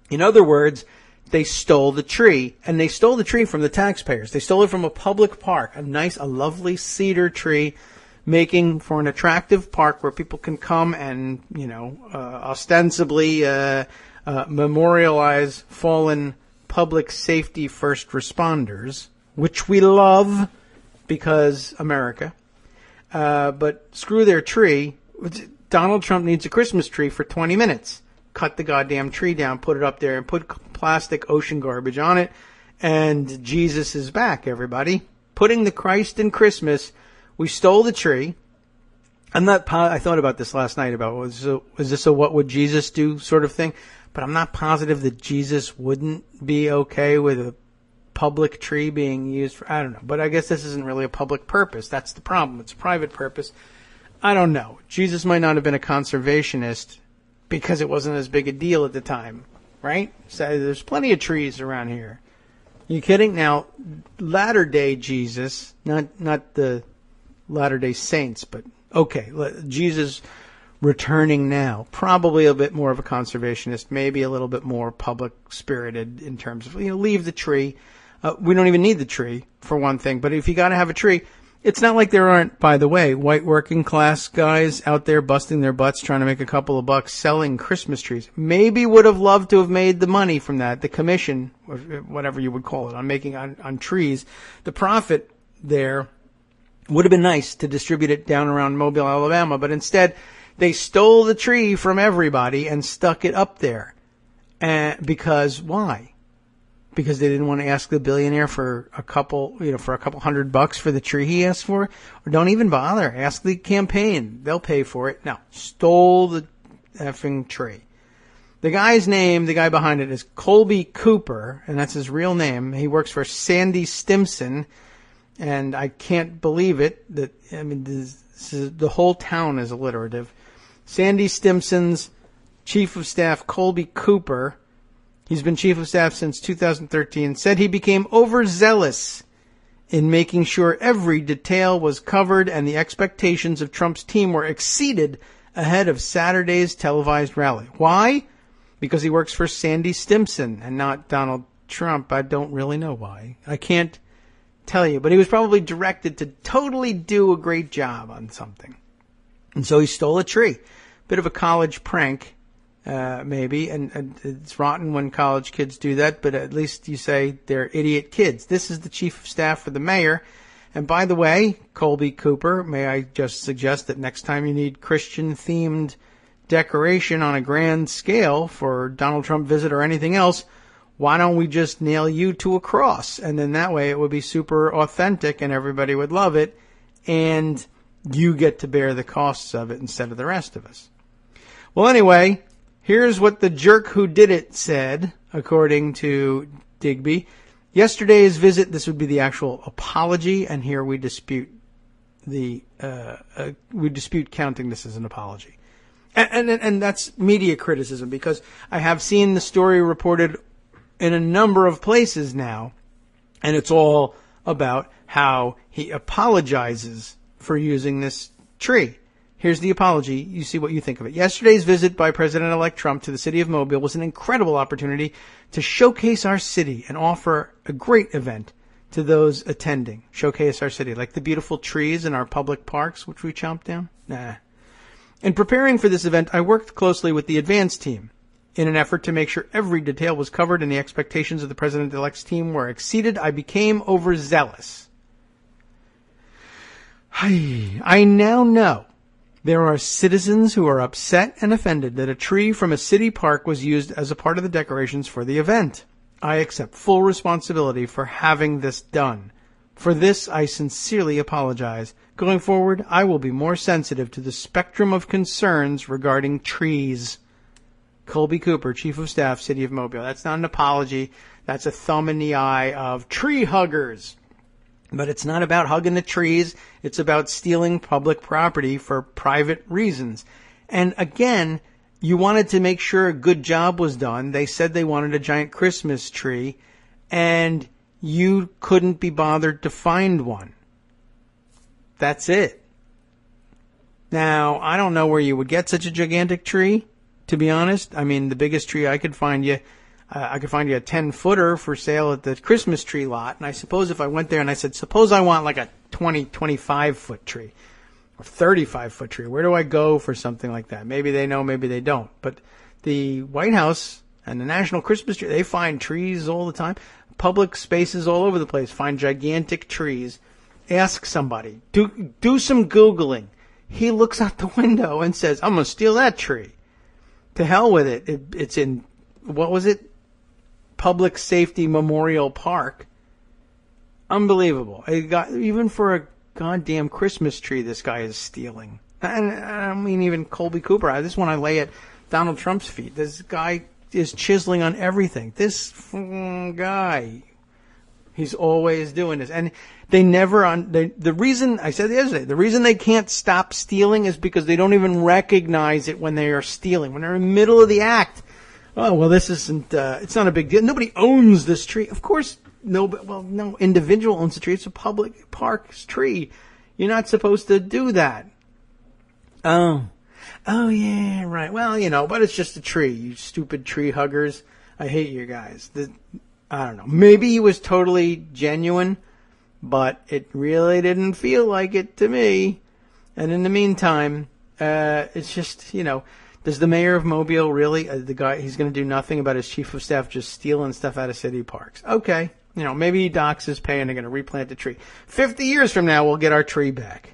Speaker 3: In other words, they stole the tree, and they stole the tree from the taxpayers. They stole it from a public park, a lovely cedar tree, making for an attractive park where people can come and, ostensibly memorialize fallen public safety first responders, which we love because America. But screw their tree. Donald Trump needs a Christmas tree for 20 minutes. Cut the goddamn tree down, put it up there, and put plastic ocean garbage on it, and Jesus is back, everybody. Putting the Christ in Christmas. We stole the tree. I thought about this last night about, was this a what would Jesus do sort of thing? But I'm not positive that Jesus wouldn't be okay with a public tree being used for, I don't know. But I guess this isn't really a public purpose. That's the problem. It's a private purpose. I don't know. Jesus might not have been a conservationist because it wasn't as big a deal at the time, right? So there's plenty of trees around here. You kidding? Now, latter-day Jesus, not the Latter-day Saints, but okay, Jesus returning now, probably a bit more of a conservationist, maybe a little bit more public-spirited in terms of, leave the tree. We don't even need the tree, for one thing, but if you got to have a tree, it's not like there aren't, by the way, white working class guys out there busting their butts trying to make a couple of bucks selling Christmas trees. Maybe would have loved to have made the money from that, the commission, or whatever you would call it, on making on trees. The profit there would have been nice to distribute it down around Mobile, Alabama, but instead they stole the tree from everybody and stuck it up there. Because why? Because they didn't want to ask the billionaire for a couple $100 for the tree he asked for? Or don't even bother. Ask the campaign. They'll pay for it. No. Stole the effing tree. The guy behind it is Colby Cooper, and that's his real name. He works for Sandy Stimpson, and I can't believe it. The whole town is alliterative. Sandy Stimpson's chief of staff, Colby Cooper, he's been chief of staff since 2013, said he became overzealous in making sure every detail was covered and the expectations of Trump's team were exceeded ahead of Saturday's televised rally. Why? Because he works for Sandy Stimpson and not Donald Trump. I don't really know why. I can't tell you. But he was probably directed to totally do a great job on something. And so he stole a tree. Bit of a college prank. Maybe, and it's rotten when college kids do that, but at least you say they're idiot kids. This is the chief of staff for the mayor. And by the way, Colby Cooper, may I just suggest that next time you need Christian-themed decoration on a grand scale for Donald Trump visit or anything else, why don't we just nail you to a cross? And then that way it would be super authentic and everybody would love it, and you get to bear the costs of it instead of the rest of us. Well, anyway, here's what the jerk who did it said, according to Digby. Yesterday's visit, this would be the actual apology, and here we dispute counting this as an apology. And that's media criticism, because I have seen the story reported in a number of places now, and it's all about how he apologizes for using this tree. Here's the apology. You see what you think of it. Yesterday's visit by President-elect Trump to the city of Mobile was an incredible opportunity to showcase our city and offer a great event to those attending. Showcase our city, like the beautiful trees in our public parks, which we chomped down. Nah. In preparing for this event, I worked closely with the advance team in an effort to make sure every detail was covered and the expectations of the President-elect's team were exceeded. I became overzealous. I now know there are citizens who are upset and offended that a tree from a city park was used as a part of the decorations for the event. I accept full responsibility for having this done. For this, I sincerely apologize. Going forward, I will be more sensitive to the spectrum of concerns regarding trees. Colby Cooper, Chief of Staff, City of Mobile. That's not an apology. That's a thumb in the eye of tree huggers. But it's not about hugging the trees. It's about stealing public property for private reasons. And again, you wanted to make sure a good job was done. They said they wanted a giant Christmas tree, and you couldn't be bothered to find one. That's it. Now, I don't know where you would get such a gigantic tree, to be honest. I mean, the biggest tree I could find you a 10-footer for sale at the Christmas tree lot. And I suppose if I went there and I said, suppose I want like a 25-foot tree or 35-foot tree, where do I go for something like that? Maybe they know, maybe they don't. But the White House and the National Christmas Tree, they find trees all the time. Public spaces all over the place find gigantic trees. Ask somebody. Do some Googling. He looks out the window and says, I'm going to steal that tree. To hell with it. It's in, what was it? Public Safety Memorial Park. Unbelievable. Even for a goddamn Christmas tree, this guy is stealing. And I mean, even Colby Cooper. This one I lay at Donald Trump's feet. This guy is chiseling on everything. This guy, he's always doing this. And they never, the reason, I said yesterday, the reason they can't stop stealing is because they don't even recognize it when they are stealing. When they're in the middle of the act. Oh, well, this isn't, it's not a big deal. Nobody owns this tree. Of course, no individual owns the tree. It's a public park's tree. You're not supposed to do that. Oh, yeah, right. Well, but it's just a tree, you stupid tree huggers. I hate you guys. I don't know. Maybe he was totally genuine, but it really didn't feel like it to me. And in the meantime, it's just, does the mayor of Mobile really, the guy, he's going to do nothing about his chief of staff just stealing stuff out of city parks? Okay. Maybe he docks his pay and they're going to replant the tree. 50 years from now, we'll get our tree back.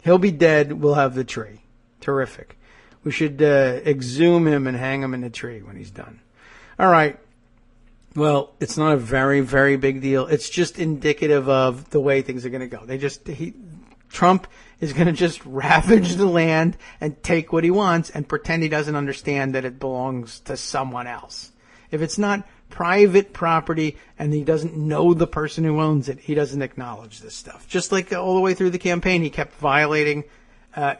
Speaker 3: He'll be dead. We'll have the tree. Terrific. We should exhume him and hang him in the tree when he's done. All right. Well, it's not a very, very big deal. It's just indicative of the way things are going to go. Trump is going to just ravage the land and take what he wants and pretend he doesn't understand that it belongs to someone else. If it's not private property and he doesn't know the person who owns it, he doesn't acknowledge this stuff. Just like all the way through the campaign, he kept violating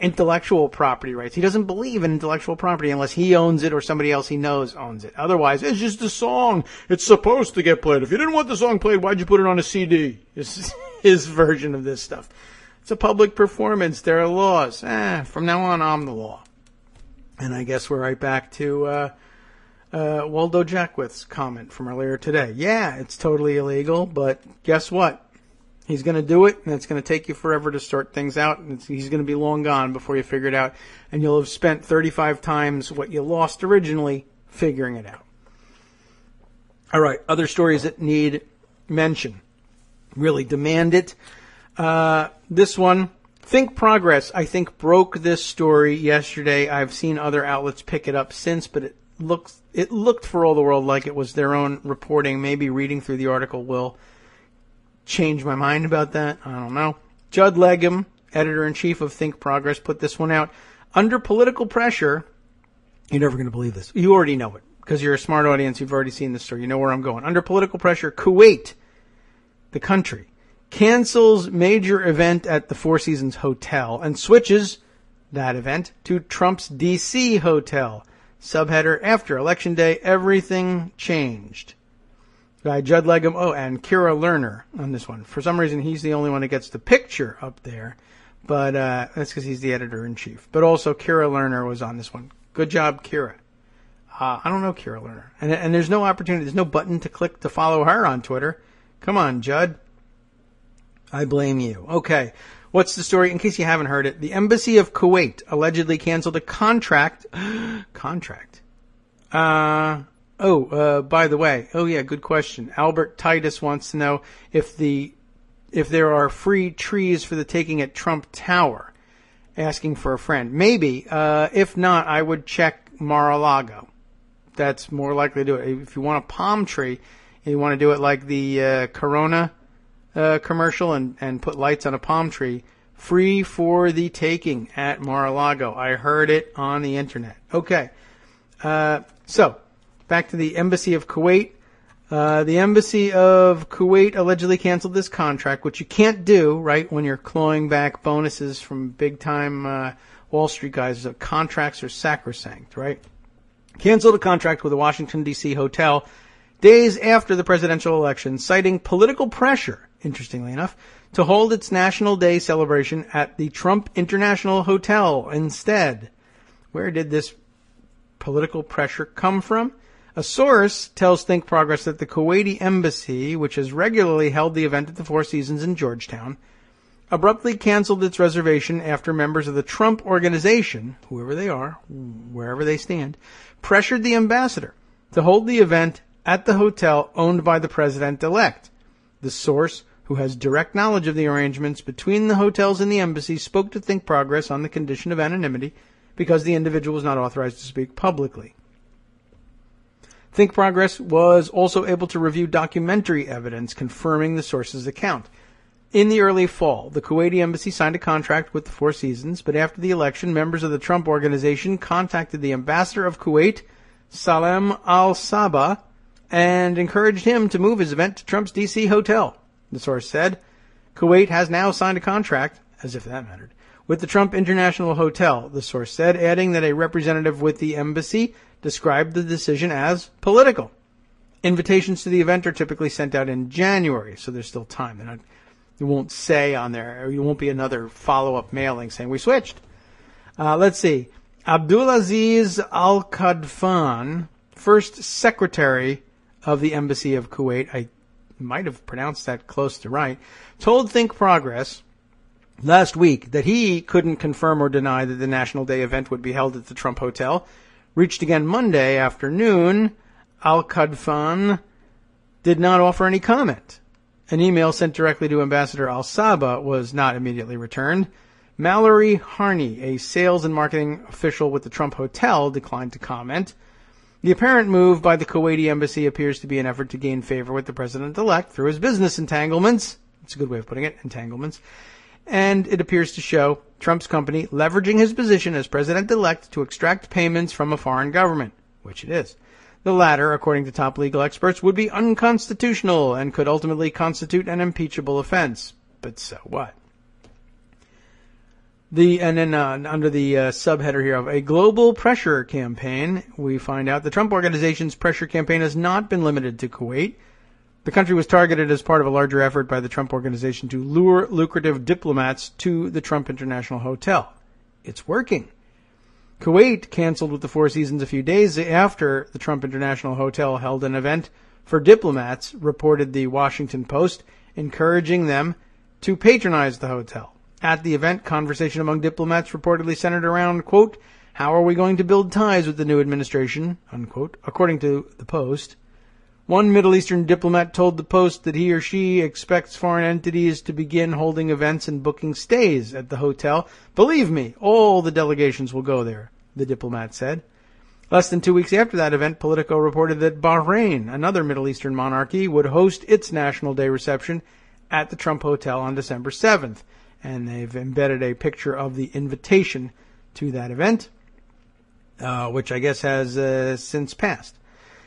Speaker 3: intellectual property rights. He doesn't believe in intellectual property unless he owns it or somebody else he knows owns it. Otherwise, it's just a song. It's supposed to get played. If you didn't want the song played, why'd you put it on a CD? Is his version of this stuff. It's a public performance. There are laws. From now on, I'm the law. And I guess we're right back to Waldo Jackwith's comment from earlier today. Yeah, it's totally illegal, but guess what? He's going to do it, and it's going to take you forever to sort things out, and he's going to be long gone before you figure it out, and you'll have spent 35 times what you lost originally figuring it out. All right, other stories that need mention. Really demand it. This one, Think Progress, I think broke this story yesterday. I've seen other outlets pick it up since, but it looked for all the world like it was their own reporting. Maybe reading through the article will change my mind about that. I don't know. Judd Legum, editor-in-chief of Think Progress, put this one out. Under political pressure, you're never going to believe this. You already know it because you're a smart audience. You've already seen this story. You know where I'm going. Under political pressure, Kuwait, the country, cancels major event at the Four Seasons Hotel and switches that event to Trump's D.C. hotel. Subheader, after Election Day, everything changed. Guy Judd Legum, and Kira Lerner on this one. For some reason, he's the only one that gets the picture up there. But that's because he's the editor-in-chief. But also, Kira Lerner was on this one. Good job, Kira. I don't know Kira Lerner. And there's no opportunity, there's no button to click to follow her on Twitter. Come on, Judd. I blame you. Okay. What's the story? In case you haven't heard it, the Embassy of Kuwait allegedly canceled a contract. Contract? By the way. Oh, yeah, good question. Albert Titus wants to know if there are free trees for the taking at Trump Tower. Asking for a friend. Maybe. If not, I would check Mar-a-Lago. That's more likely to do it. If you want a palm tree, and you want to do it like the Corona commercial and put lights on a palm tree, free for the taking at Mar-a-Lago. I heard it on the internet. Okay. So, back to the Embassy of Kuwait. The Embassy of Kuwait allegedly canceled this contract, which you can't do, right, when you're clawing back bonuses from big-time Wall Street guys. So contracts are sacrosanct, right? Canceled a contract with a Washington, D.C. hotel days after the presidential election, citing political pressure, interestingly enough, to hold its National Day celebration at the Trump International Hotel instead. Where did this political pressure come from? A source tells Think Progress that the Kuwaiti embassy, which has regularly held the event at the Four Seasons in Georgetown, abruptly canceled its reservation after members of the Trump organization, whoever they are, wherever they stand, pressured the ambassador to hold the event at the hotel owned by the president-elect. The source, who has direct knowledge of the arrangements between the hotels and the embassy, spoke to Think Progress on the condition of anonymity because the individual was not authorized to speak publicly. Think Progress was also able to review documentary evidence confirming the source's account. In the early fall, the Kuwaiti embassy signed a contract with the Four Seasons, but after the election, members of the Trump organization contacted the ambassador of Kuwait, Salem al-Sabah, and encouraged him to move his event to Trump's D.C. hotel. The source said, Kuwait has now signed a contract, as if that mattered, with the Trump International Hotel, the source said, adding that a representative with the embassy described the decision as political. Invitations to the event are typically sent out in January, so there's still time. You won't say on there, or you won't be another follow-up mailing saying, we switched. Let's see. Abdulaziz Al-Qadfan, first secretary of the Embassy of Kuwait, I might have pronounced that close to right, told Think Progress last week that he couldn't confirm or deny that the National Day event would be held at the Trump Hotel. Reached again Monday afternoon, Al-Qadfan did not offer any comment. An email sent directly to Ambassador Al-Sabah was not immediately returned. Mallory Harney, a sales and marketing official with the Trump Hotel, declined to comment. The apparent move by the Kuwaiti embassy appears to be an effort to gain favor with the president-elect through his business entanglements. It's a good way of putting it, entanglements. And it appears to show Trump's company leveraging his position as president-elect to extract payments from a foreign government, which it is. The latter, according to top legal experts, would be unconstitutional and could ultimately constitute an impeachable offense. But so what? Under the subheader here of a global pressure campaign, we find out the Trump organization's pressure campaign has not been limited to Kuwait. The country was targeted as part of a larger effort by the Trump organization to lure lucrative diplomats to the Trump International Hotel. It's working. Kuwait canceled with the Four Seasons a few days after the Trump International Hotel held an event for diplomats, reported the Washington Post, encouraging them to patronize the hotel. At the event, conversation among diplomats reportedly centered around, quote, how are we going to build ties with the new administration, unquote, according to the Post. One Middle Eastern diplomat told the Post that he or she expects foreign entities to begin holding events and booking stays at the hotel. Believe me, all the delegations will go there, the diplomat said. Less than 2 weeks after that event, Politico reported that Bahrain, another Middle Eastern monarchy, would host its National Day reception at the Trump Hotel on December 7th. And they've embedded a picture of the invitation to that event, which I guess has since passed.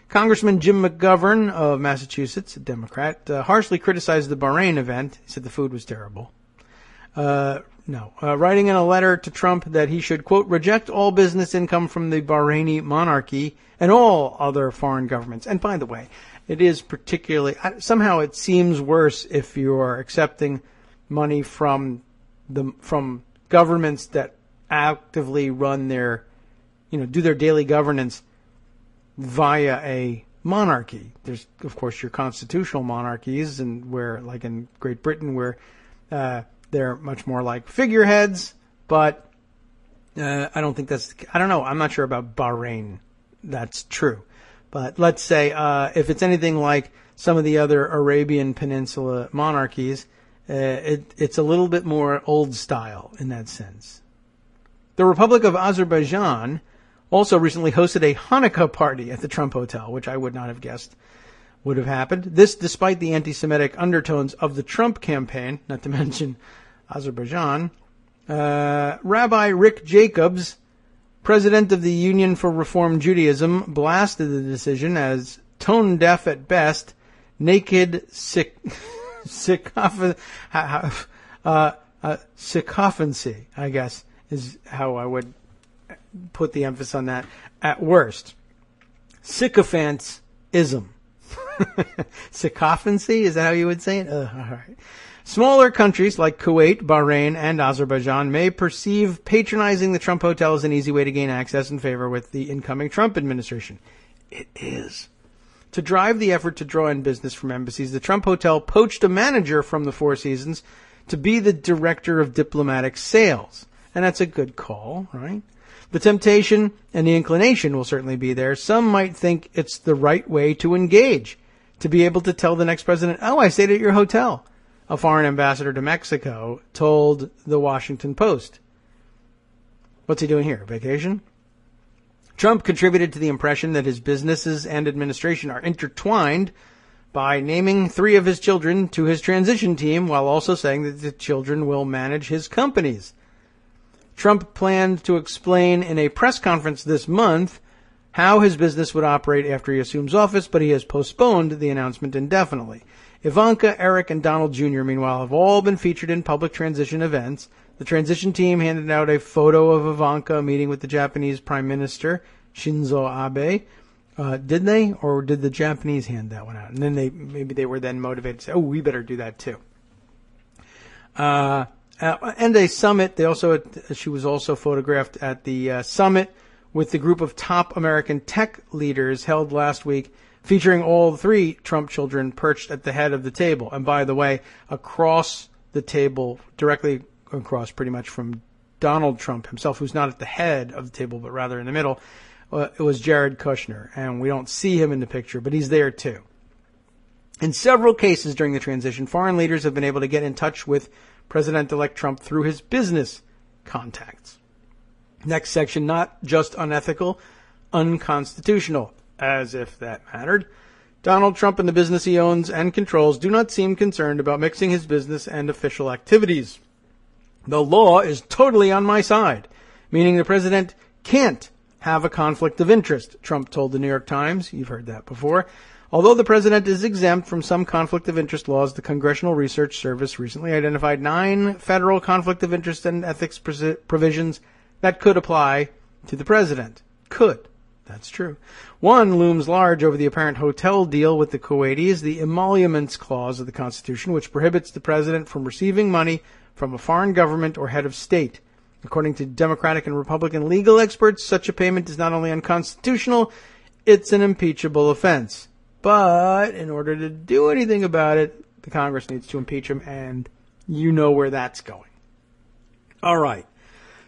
Speaker 3: Congressman Jim McGovern of Massachusetts, a Democrat, harshly criticized the Bahrain event. He said the food was terrible. Writing in a letter to Trump that he should, quote, reject all business income from the Bahraini monarchy and all other foreign governments. And by the way, it is particularly, somehow it seems worse if you are accepting money from governments that actively run their, do their daily governance via a monarchy. There's, of course, your constitutional monarchies, and where, like in Great Britain, where they're much more like figureheads, but I don't think I don't know. I'm not sure about Bahrain. That's true. But let's say if it's anything like some of the other Arabian Peninsula monarchies, it's a little bit more old style in that sense. The Republic of Azerbaijan also recently hosted a Hanukkah party at the Trump Hotel, which I would not have guessed would have happened. This despite the anti-Semitic undertones of the Trump campaign, not to mention Azerbaijan. Rabbi Rick Jacobs, president of the Union for Reform Judaism, blasted the decision as tone-deaf at best, naked sycophancy, I guess, is how I would put the emphasis on that, at worst. Sycophantism. Sycophancy, is that how you would say it? All right. Smaller countries like Kuwait, Bahrain, and Azerbaijan may perceive patronizing the Trump Hotel as an easy way to gain access and favor with the incoming Trump administration. It is. To drive the effort to draw in business from embassies, the Trump Hotel poached a manager from the Four Seasons to be the director of diplomatic sales. And that's a good call, right? The temptation and the inclination will certainly be there. Some might think it's the right way to engage, to be able to tell the next president, oh, I stayed at your hotel. A foreign ambassador to Mexico told the Washington Post. What's he doing here? Vacation? Trump contributed to the impression that his businesses and administration are intertwined by naming 3 of his children to his transition team while also saying that the children will manage his companies. Trump planned to explain in a press conference this month how his business would operate after he assumes office, but he has postponed the announcement indefinitely. Ivanka, Eric, and Donald Jr., meanwhile, have all been featured in public transition events. The transition team handed out a photo of Ivanka meeting with the Japanese Prime Minister, Shinzo Abe. Did they? Or did the Japanese hand that one out? And then maybe they were then motivated to say, oh, we better do that too. And a summit. She was also photographed at the summit with the group of top American tech leaders held last week, featuring all 3 Trump children perched at the head of the table. And by the way, across the table, directly across pretty much from Donald Trump himself, who's not at the head of the table, but rather in the middle, it was Jared Kushner. And we don't see him in the picture, but he's there too. In several cases during the transition, foreign leaders have been able to get in touch with President-elect Trump through his business contacts. Next section, not just unethical, unconstitutional. As if that mattered. Donald Trump and the business he owns and controls do not seem concerned about mixing his business and official activities. The law is totally on my side, meaning the president can't have a conflict of interest, Trump told the New York Times. You've heard that before. Although the president is exempt from some conflict of interest laws, the Congressional Research Service recently identified 9 federal conflict of interest and ethics provisions that could apply to the president. Could. That's true. One looms large over the apparent hotel deal with the Kuwaitis, the emoluments clause of the Constitution, which prohibits the president from receiving money from a foreign government or head of state. According to Democratic and Republican legal experts, such a payment is not only unconstitutional, it's an impeachable offense. But in order to do anything about it, the Congress needs to impeach him, and you know where that's going. All right.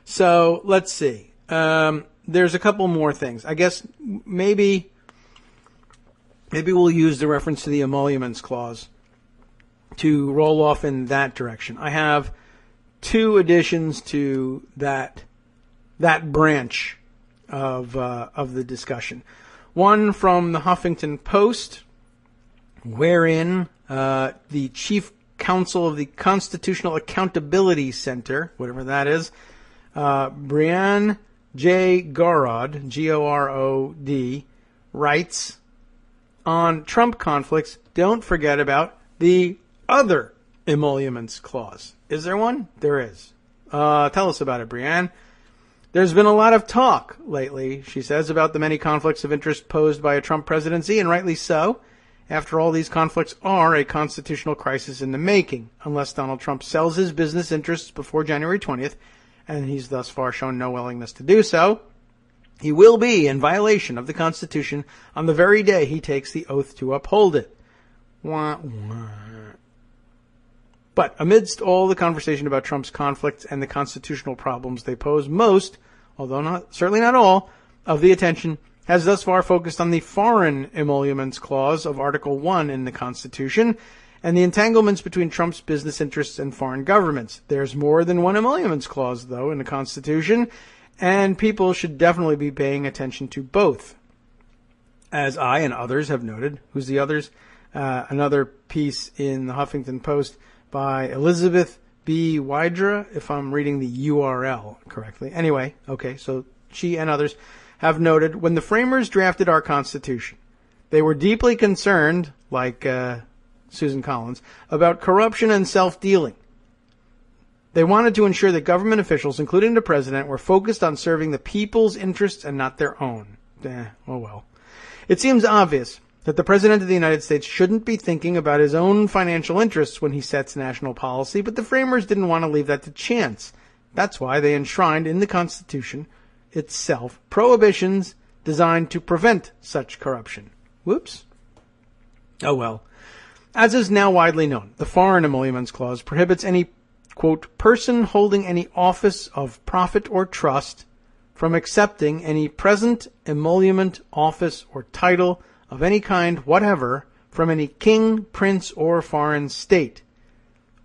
Speaker 3: So let's see. There's a couple more things. I guess maybe we'll use the reference to the emoluments clause to roll off in that direction. I have 2 additions to that branch of the discussion. One from the Huffington Post, wherein the chief counsel of the Constitutional Accountability Center, whatever that is, Brianne J. Gorod, G-O-R-O-D, writes, on Trump conflicts, don't forget about the other emoluments clause. Is there one? There is. Tell us about it, Brianne. There's been a lot of talk lately, she says, about the many conflicts of interest posed by a Trump presidency, and rightly so. After all, these conflicts are a constitutional crisis in the making. Unless Donald Trump sells his business interests before January 20th, and he's thus far shown no willingness to do so, he will be in violation of the Constitution on the very day he takes the oath to uphold it. Wah, wah. But amidst all the conversation about Trump's conflicts and the constitutional problems they pose, most, although certainly not all, of the attention has thus far focused on the Foreign Emoluments Clause of Article 1 in the Constitution and the entanglements between Trump's business interests and foreign governments. There's more than one emoluments clause, though, in the Constitution, and people should definitely be paying attention to both. As I and others have noted, who's the others? Another piece in the Huffington Post by Elizabeth B. Wydra, if I'm reading the URL correctly. Anyway, okay, so she and others have noted, when the framers drafted our Constitution, they were deeply concerned, like Susan Collins, about corruption and self-dealing. They wanted to ensure that government officials, including the president, were focused on serving the people's interests and not their own. Oh well. It seems obvious that the President of the United States shouldn't be thinking about his own financial interests when he sets national policy, but the framers didn't want to leave that to chance. That's why they enshrined in the Constitution itself prohibitions designed to prevent such corruption. Whoops. Oh well. As is now widely known, the Foreign Emoluments Clause prohibits any, quote, person holding any office of profit or trust from accepting any present emolument, office, or title of any kind whatever from any king, prince, or foreign state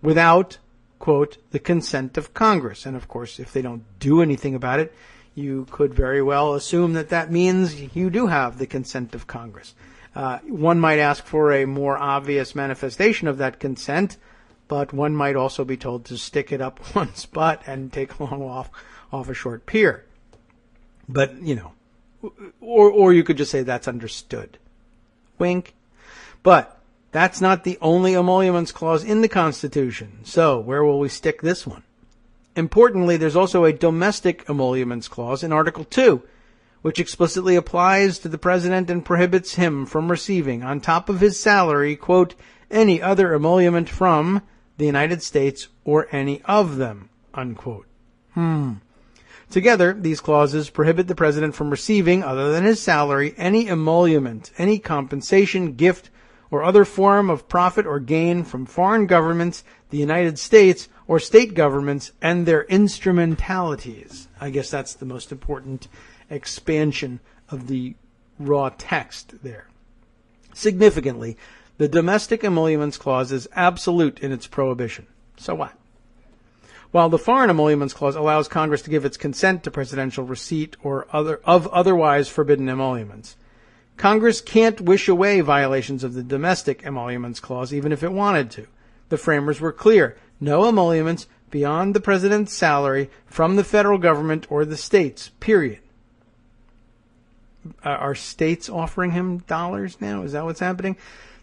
Speaker 3: without, quote, the consent of Congress. And of course, if they don't do anything about it, you could very well assume that that means you do have the consent of Congress. One might ask for a more obvious manifestation of that consent, but one might also be told to stick it up one's butt and take along off a short pier. But, you know, or you could just say that's understood. Wink. But that's not the only emoluments clause in the Constitution. So where will we stick this one? Importantly, there's also a domestic emoluments clause in Article 2, which explicitly applies to the president and prohibits him from receiving, on top of his salary, quote, any other emolument from the United States or any of them, unquote. Together, these clauses prohibit the president from receiving, other than his salary, any emolument, any compensation, gift, or other form of profit or gain from foreign governments, the United States, or state governments, and their instrumentalities. I guess that's the most important expansion of the raw text there. Significantly, the domestic emoluments clause is absolute in its prohibition. So what? While the Foreign Emoluments Clause allows Congress to give its consent to presidential receipt or otherwise forbidden emoluments, Congress can't wish away violations of the Domestic Emoluments Clause even if it wanted to. The framers were clear. No emoluments beyond the president's salary from the federal government or the states, period. Are states offering him dollars now? Is that what's happening?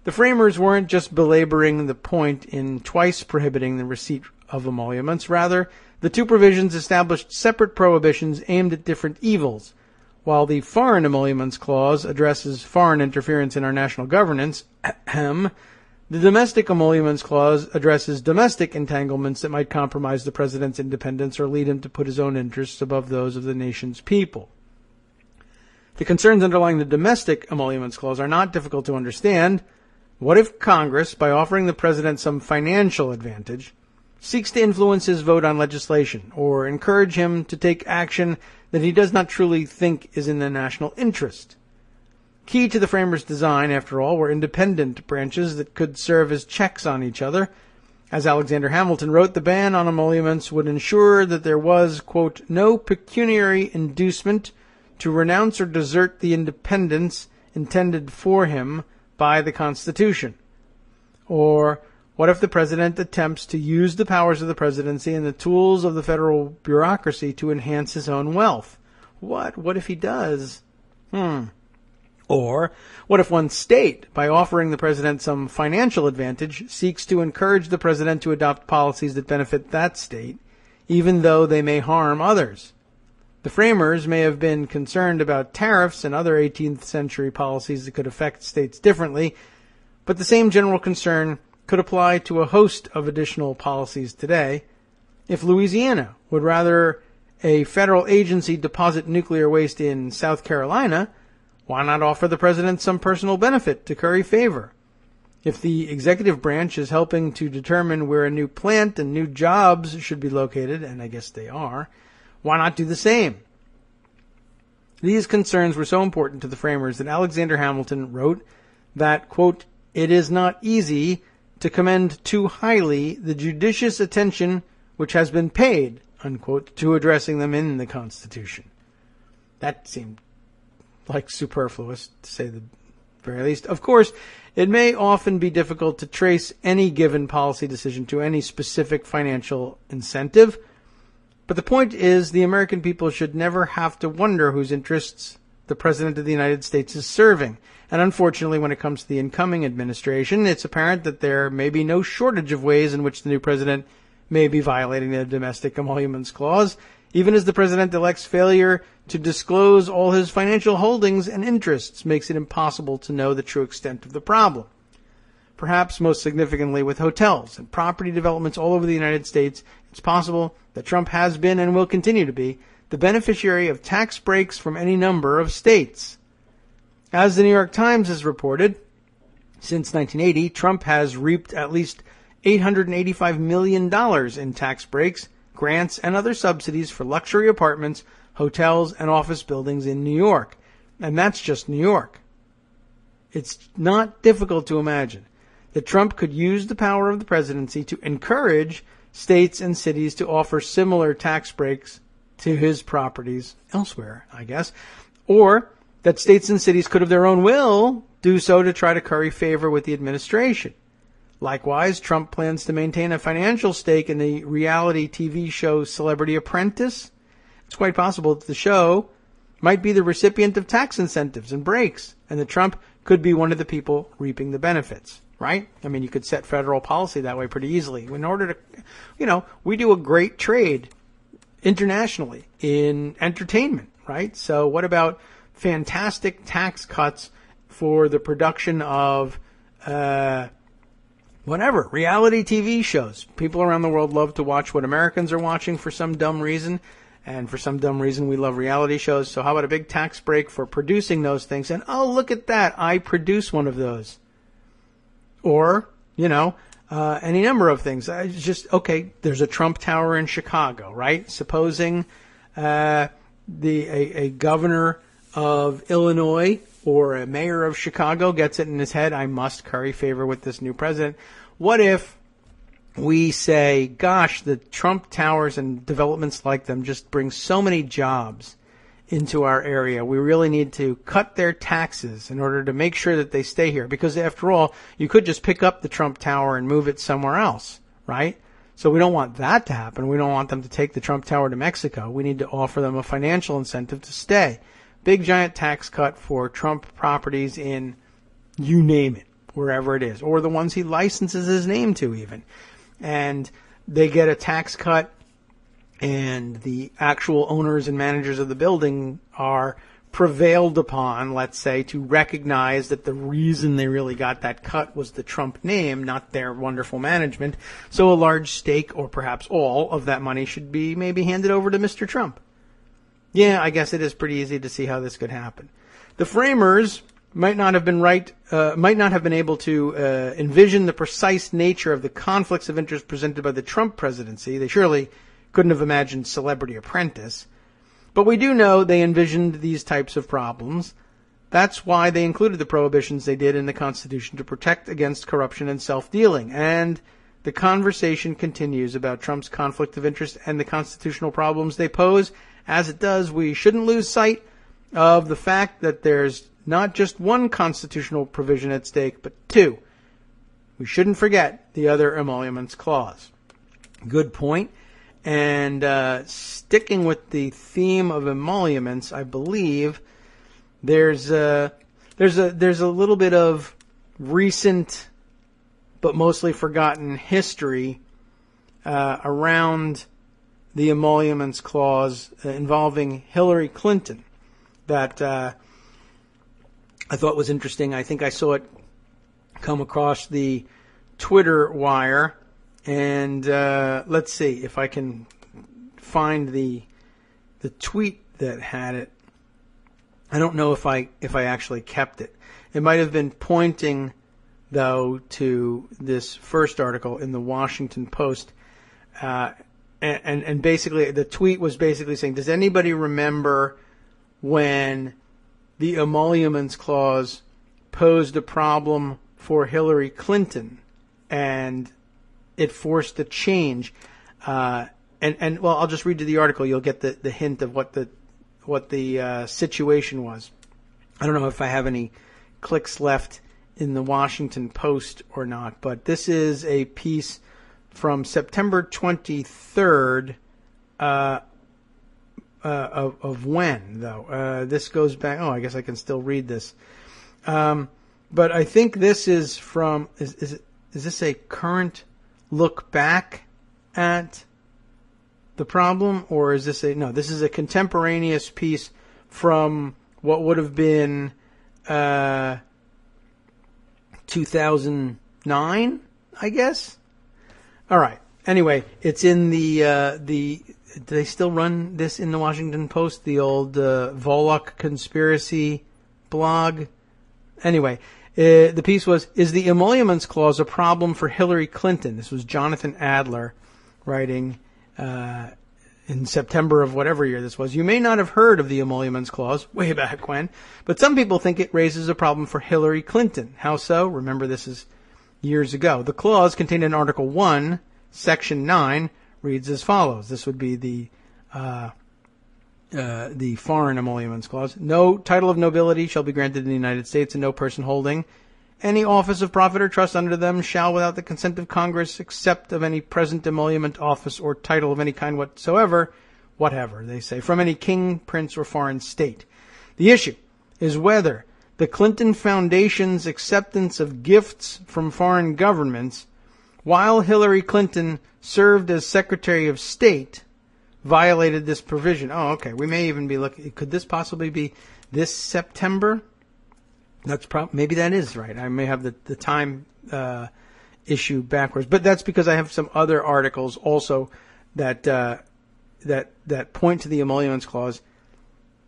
Speaker 3: The framers weren't just belaboring the point in twice prohibiting the receipt of emoluments. Rather, the two provisions established separate prohibitions aimed at different evils. While the Foreign Emoluments Clause addresses foreign interference in our national governance, the Domestic Emoluments Clause addresses domestic entanglements that might compromise the president's independence or lead him to put his own interests above those of the nation's people. The concerns underlying the Domestic Emoluments Clause are not difficult to understand. What if Congress, by offering the president some financial advantage, seeks to influence his vote on legislation or encourage him to take action that he does not truly think is in the national interest? Key to the framers' design, after all, were independent branches that could serve as checks on each other. As Alexander Hamilton wrote, the ban on emoluments would ensure that there was, quote, no pecuniary inducement to renounce or desert the independence intended for him by the Constitution. Or, what if the president attempts to use the powers of the presidency and the tools of the federal bureaucracy to enhance his own wealth? What if he does? Or, what if one state, by offering the president some financial advantage, seeks to encourage the president to adopt policies that benefit that state, even though they may harm others? The framers may have been concerned about tariffs and other 18th century policies that could affect states differently, but the same general concern could apply to a host of additional policies today. If Louisiana would rather a federal agency deposit nuclear waste in South Carolina, why not offer the president some personal benefit to curry favor? If the executive branch is helping to determine where a new plant and new jobs should be located, and I guess they are, why not do the same? These concerns were so important to the framers that Alexander Hamilton wrote that, quote, "It is not easy to commend too highly the judicious attention which has been paid," unquote, to addressing them in the Constitution. That seemed like superfluous, to say the very least. Of course, it may often be difficult to trace any given policy decision to any specific financial incentive, but the point is the American people should never have to wonder whose interests the President of the United States is serving. And unfortunately, when it comes to the incoming administration, it's apparent that there may be no shortage of ways in which the new president may be violating the Domestic Emoluments Clause, even as the president-elect's failure to disclose all his financial holdings and interests makes it impossible to know the true extent of the problem. Perhaps most significantly with hotels and property developments all over the United States, it's possible that Trump has been and will continue to be the beneficiary of tax breaks from any number of states. As the New York Times has reported, since 1980, Trump has reaped at least $885 million in tax breaks, grants, and other subsidies for luxury apartments, hotels, and office buildings in New York. And that's just New York. It's not difficult to imagine that Trump could use the power of the presidency to encourage states and cities to offer similar tax breaks to his properties elsewhere, I guess, or that states and cities could of their own will do so to try to curry favor with the administration. Likewise, Trump plans to maintain a financial stake in the reality TV show Celebrity Apprentice. It's quite possible that the show might be the recipient of tax incentives and breaks, and that Trump could be one of the people reaping the benefits, right? I mean, you could set federal policy that way pretty easily. In order to, we do a great trade internationally in entertainment, right? So what about fantastic tax cuts for the production of reality TV shows? People around the world love to watch what Americans are watching for some dumb reason, and for some dumb reason we love reality shows. So how about a big tax break for producing those things? And oh, look at that, I produce one of those. Or, any number of things. There's a Trump Tower in Chicago, right? Supposing a governor of Illinois or a mayor of Chicago gets it in his head, I must curry favor with this new president. What if we say, gosh, the Trump Towers and developments like them just bring so many jobs into our area. We really need to cut their taxes in order to make sure that they stay here. Because after all, you could just pick up the Trump Tower and move it somewhere else, right? So we don't want that to happen. We don't want them to take the Trump Tower to Mexico. We need to offer them a financial incentive to stay. Big giant tax cut for Trump properties in, you name it, wherever it is, or the ones he licenses his name to even. And they get a tax cut, and the actual owners and managers of the building are prevailed upon, let's say, to recognize that the reason they really got that cut was the Trump name, not their wonderful management. So a large stake, or perhaps all, of that money should be maybe handed over to Mr. Trump. Yeah, I guess it is pretty easy to see how this could happen. The framers might not have been able to envision the precise nature of the conflicts of interest presented by the Trump presidency. They surely couldn't have imagined Celebrity Apprentice. But we do know they envisioned these types of problems. That's why they included the prohibitions they did in the Constitution to protect against corruption and self-dealing. And the conversation continues about Trump's conflict of interest and the constitutional problems they pose. As it does, we shouldn't lose sight of the fact that there's not just one constitutional provision at stake, but two. We shouldn't forget the other emoluments clause. Good point. And sticking with the theme of emoluments, I believe there's a little bit of recent but mostly forgotten history around the emoluments clause involving Hillary Clinton that I thought was interesting. I think I saw it come across the Twitter wire. And let's see if I can find the the tweet that had it. I don't know if I actually kept it. It might have been pointing, though, to this first article in the Washington Post. And basically, the tweet was basically saying, does anybody remember when the emoluments clause posed a problem for Hillary Clinton and it forced a change? Well, I'll just read you the article. You'll get the hint of what the situation was. I don't know if I have any clicks left in the Washington Post or not, but this is a piece from September 23rd of when, though. This goes back. Oh, I guess I can still read this. But I think this is from. Is this a current look back at the problem, or is this no? This is a contemporaneous piece from what would have been 2009, I guess. All right. Anyway, it's in the. Do they still run this in the Washington Post? The old Volokh conspiracy blog. Anyway, the piece was, is the emoluments clause a problem for Hillary Clinton? This was Jonathan Adler writing in September of whatever year this was. You may not have heard of the emoluments clause way back when, but some people think it raises a problem for Hillary Clinton. How so? Remember, this is years ago. The clause contained in Article 1, Section 9, reads as follows. This would be the foreign emoluments clause. No title of nobility shall be granted in the United States, and no person holding any office of profit or trust under them shall, without the consent of Congress, accept of any present emolument, office, or title of any kind whatsoever, whatever, they say, from any king, prince, or foreign state. The issue is whether the Clinton Foundation's acceptance of gifts from foreign governments while Hillary Clinton served as Secretary of State violated this provision. Oh, okay. We may even be looking. Could this possibly be this September? That's maybe that is right. I may have the time issue backwards, but that's because I have some other articles also that point to the emoluments clause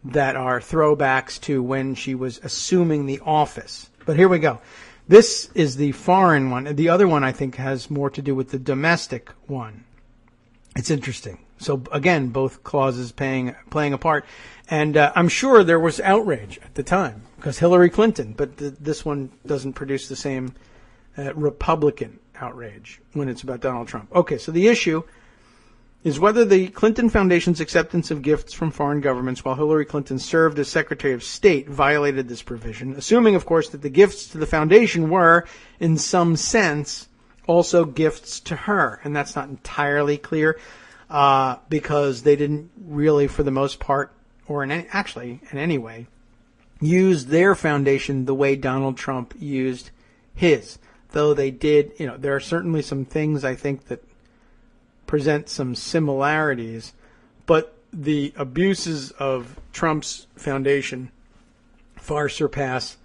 Speaker 3: that are throwbacks to when she was assuming the office. But here we go. This is the foreign one. The other one, I think, has more to do with the domestic one. It's interesting. So, again, both clauses playing a part. And I'm sure there was outrage at the time because Hillary Clinton, but this one doesn't produce the same Republican outrage when it's about Donald Trump. Okay, so the issue is whether the Clinton Foundation's acceptance of gifts from foreign governments while Hillary Clinton served as Secretary of State violated this provision, assuming, of course, that the gifts to the foundation were, in some sense, also gifts to her. And that's not entirely clear because they didn't really, for the most part, or in any way, use their foundation the way Donald Trump used his. Though they did, there are certainly some things I think that present some similarities, but the abuses of Trump's foundation far surpass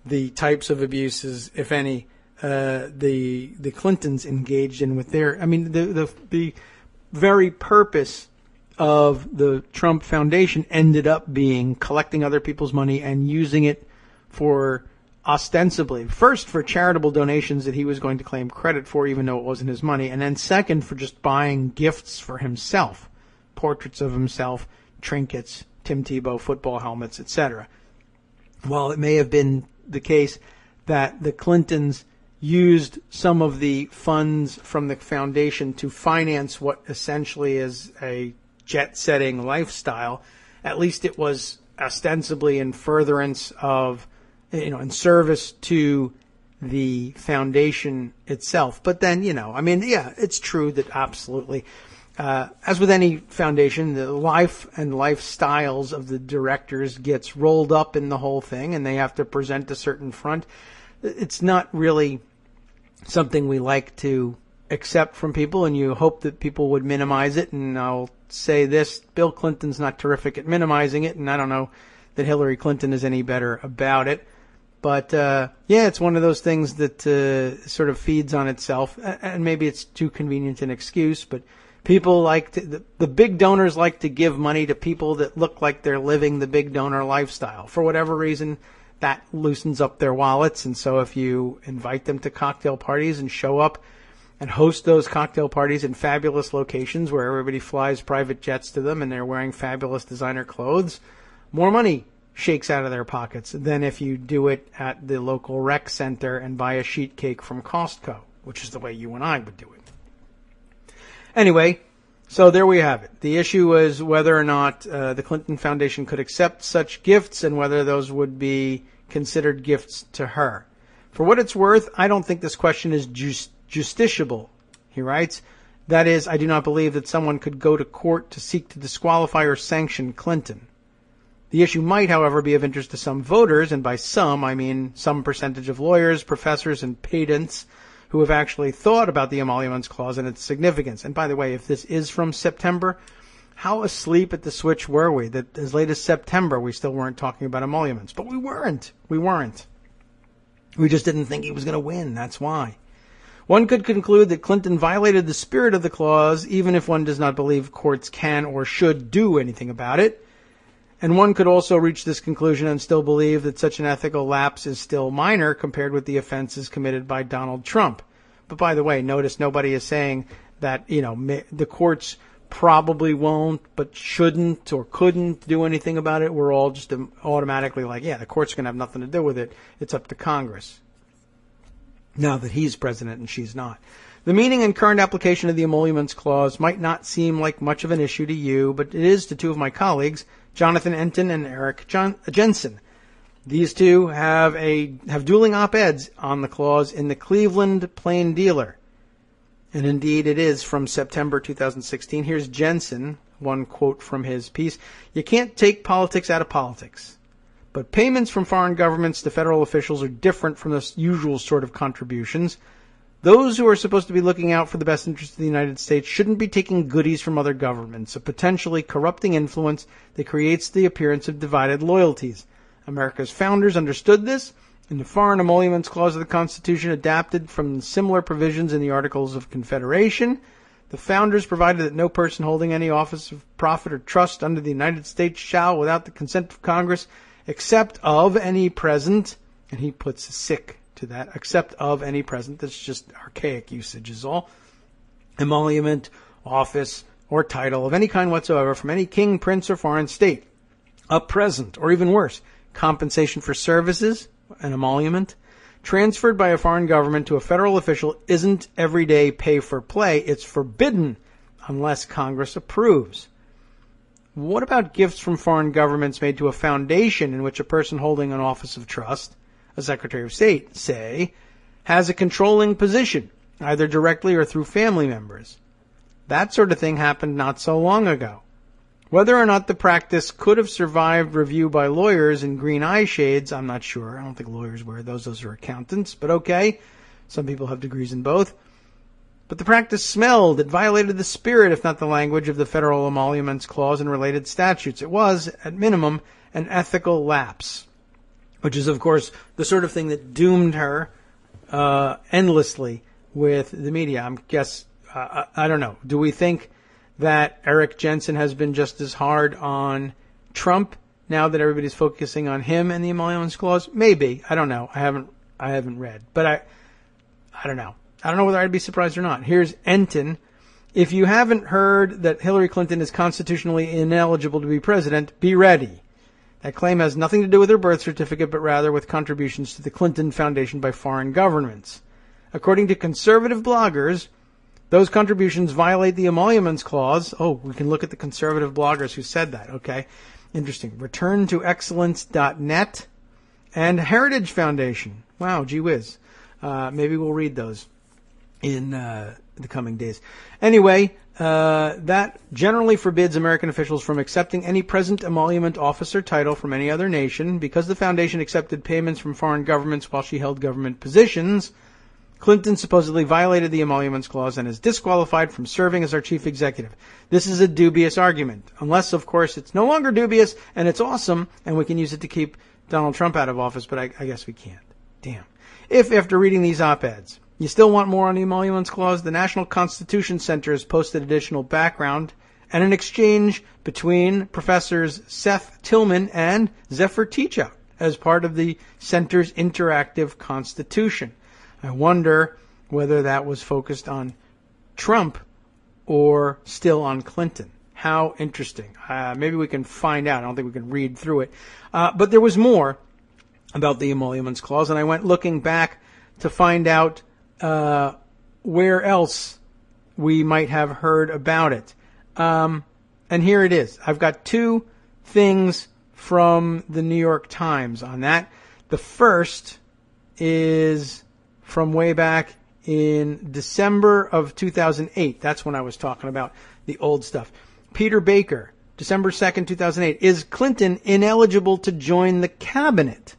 Speaker 3: the types of abuses, if any, the Clintons engaged in with their. I mean, the very purpose of the Trump Foundation ended up being collecting other people's money and using it for ostensibly, first for charitable donations that he was going to claim credit for even though it wasn't his money, and then second for just buying gifts for himself, portraits of himself, trinkets, Tim Tebow football helmets, etc. While it may have been the case that the Clintons used some of the funds from the foundation to finance what essentially is a jet-setting lifestyle, at least it was ostensibly in furtherance of, in service to the foundation itself. But then, it's true that absolutely, as with any foundation, the life and lifestyles of the directors gets rolled up in the whole thing and they have to present a certain front. It's not really something we like to accept from people, and you hope that people would minimize it. And I'll say this, Bill Clinton's not terrific at minimizing it, and I don't know that Hillary Clinton is any better about it. But, it's one of those things that sort of feeds on itself, and maybe it's too convenient an excuse, but People like the big donors like to give money to people that look like they're living the big donor lifestyle. For whatever reason, that loosens up their wallets. And so if you invite them to cocktail parties and show up and host those cocktail parties in fabulous locations where everybody flies private jets to them and they're wearing fabulous designer clothes, more money shakes out of their pockets than if you do it at the local rec center and buy a sheet cake from Costco, which is the way you and I would do it. Anyway, so there we have it. The issue was whether or not the Clinton Foundation could accept such gifts and whether those would be considered gifts to her. For what it's worth, I don't think this question is justiciable, he writes. That is, I do not believe that someone could go to court to seek to disqualify or sanction Clinton. The issue might, however, be of interest to some voters, and by some, I mean some percentage of lawyers, professors, and pedants who have actually thought about the emoluments clause and its significance. And by the way, if this is from September, how asleep at the switch were we that as late as September we still weren't talking about emoluments? But we weren't. We just didn't think he was going to win. That's why. One could conclude that Clinton violated the spirit of the clause, even if one does not believe courts can or should do anything about it. And one could also reach this conclusion and still believe that such an ethical lapse is still minor compared with the offenses committed by Donald Trump. But by the way, notice nobody is saying that, the courts probably won't, but shouldn't or couldn't do anything about it. We're all just automatically like, yeah, the court's going to have nothing to do with it. It's up to Congress. Now that he's president and she's not. The meaning and current application of the emoluments clause might not seem like much of an issue to you, but it is to two of my colleagues, Jonathan Enton and Eric Jensen. These two have dueling op-eds on the clause in the Cleveland Plain Dealer. And indeed it is from September 2016. Here's Jensen, one quote from his piece. You can't take politics out of politics. But payments from foreign governments to federal officials are different from the usual sort of contributions. Those who are supposed to be looking out for the best interests of the United States shouldn't be taking goodies from other governments, a potentially corrupting influence that creates the appearance of divided loyalties. America's founders understood this, and the Foreign Emoluments Clause of the Constitution adapted from similar provisions in the Articles of Confederation. The founders provided that no person holding any office of profit or trust under the United States shall, without the consent of Congress, except of any present, and he puts a sick to that, except of any present, that's just archaic usage is all, emolument, office, or title of any kind whatsoever from any king, prince, or foreign state. A present, or even worse, compensation for services, an emolument, transferred by a foreign government to a federal official isn't everyday pay for play. It's forbidden unless Congress approves. What about gifts from foreign governments made to a foundation in which a person holding an office of trust, a Secretary of State, say, has a controlling position, either directly or through family members? That sort of thing happened not so long ago. Whether or not the practice could have survived review by lawyers in green eye shades, I'm not sure. I don't think lawyers wear those. Those are accountants. But okay, some people have degrees in both. But the practice smelled. It violated the spirit, if not the language, of the Federal Emoluments Clause and related statutes. It was, at minimum, an ethical lapse, which is, of course, the sort of thing that doomed her endlessly with the media. I don't know. Do we think that Eric Jensen has been just as hard on Trump now that everybody's focusing on him and the Emoluments Clause? Maybe. I don't know. I haven't read. But I don't know. I don't know whether I'd be surprised or not. Here's Enton. If you haven't heard that Hillary Clinton is constitutionally ineligible to be president, be ready. That claim has nothing to do with her birth certificate, but rather with contributions to the Clinton Foundation by foreign governments. According to conservative bloggers, those contributions violate the Emoluments Clause. Oh, we can look at the conservative bloggers who said that. Okay. Interesting. ReturnToExcellence.net and Heritage Foundation. Wow, gee whiz. Maybe we'll read those in the coming days. Anyway, that generally forbids American officials from accepting any present emolument office or title from any other nation. Because the foundation accepted payments from foreign governments while she held government positions, Clinton supposedly violated the Emoluments Clause and is disqualified from serving as our chief executive. This is a dubious argument, unless, of course, it's no longer dubious and it's awesome and we can use it to keep Donald Trump out of office, but I guess we can't. Damn. If, after reading these op-eds, You still want more on the Emoluments Clause? The National Constitution Center has posted additional background and an exchange between Professors Seth Tillman and Zephyr Teachout as part of the Center's interactive constitution. I wonder whether that was focused on Trump or still on Clinton. How interesting. Maybe we can find out. I don't think we can read through it. But there was more about the Emoluments Clause, and I went looking back to find out where else we might have heard about it. And here it is. I've got two things from the New York Times on that. The first is from way back in December of 2008. That's when I was talking about the old stuff. Peter Baker, December 2nd, 2008. Is Clinton ineligible to join the cabinet?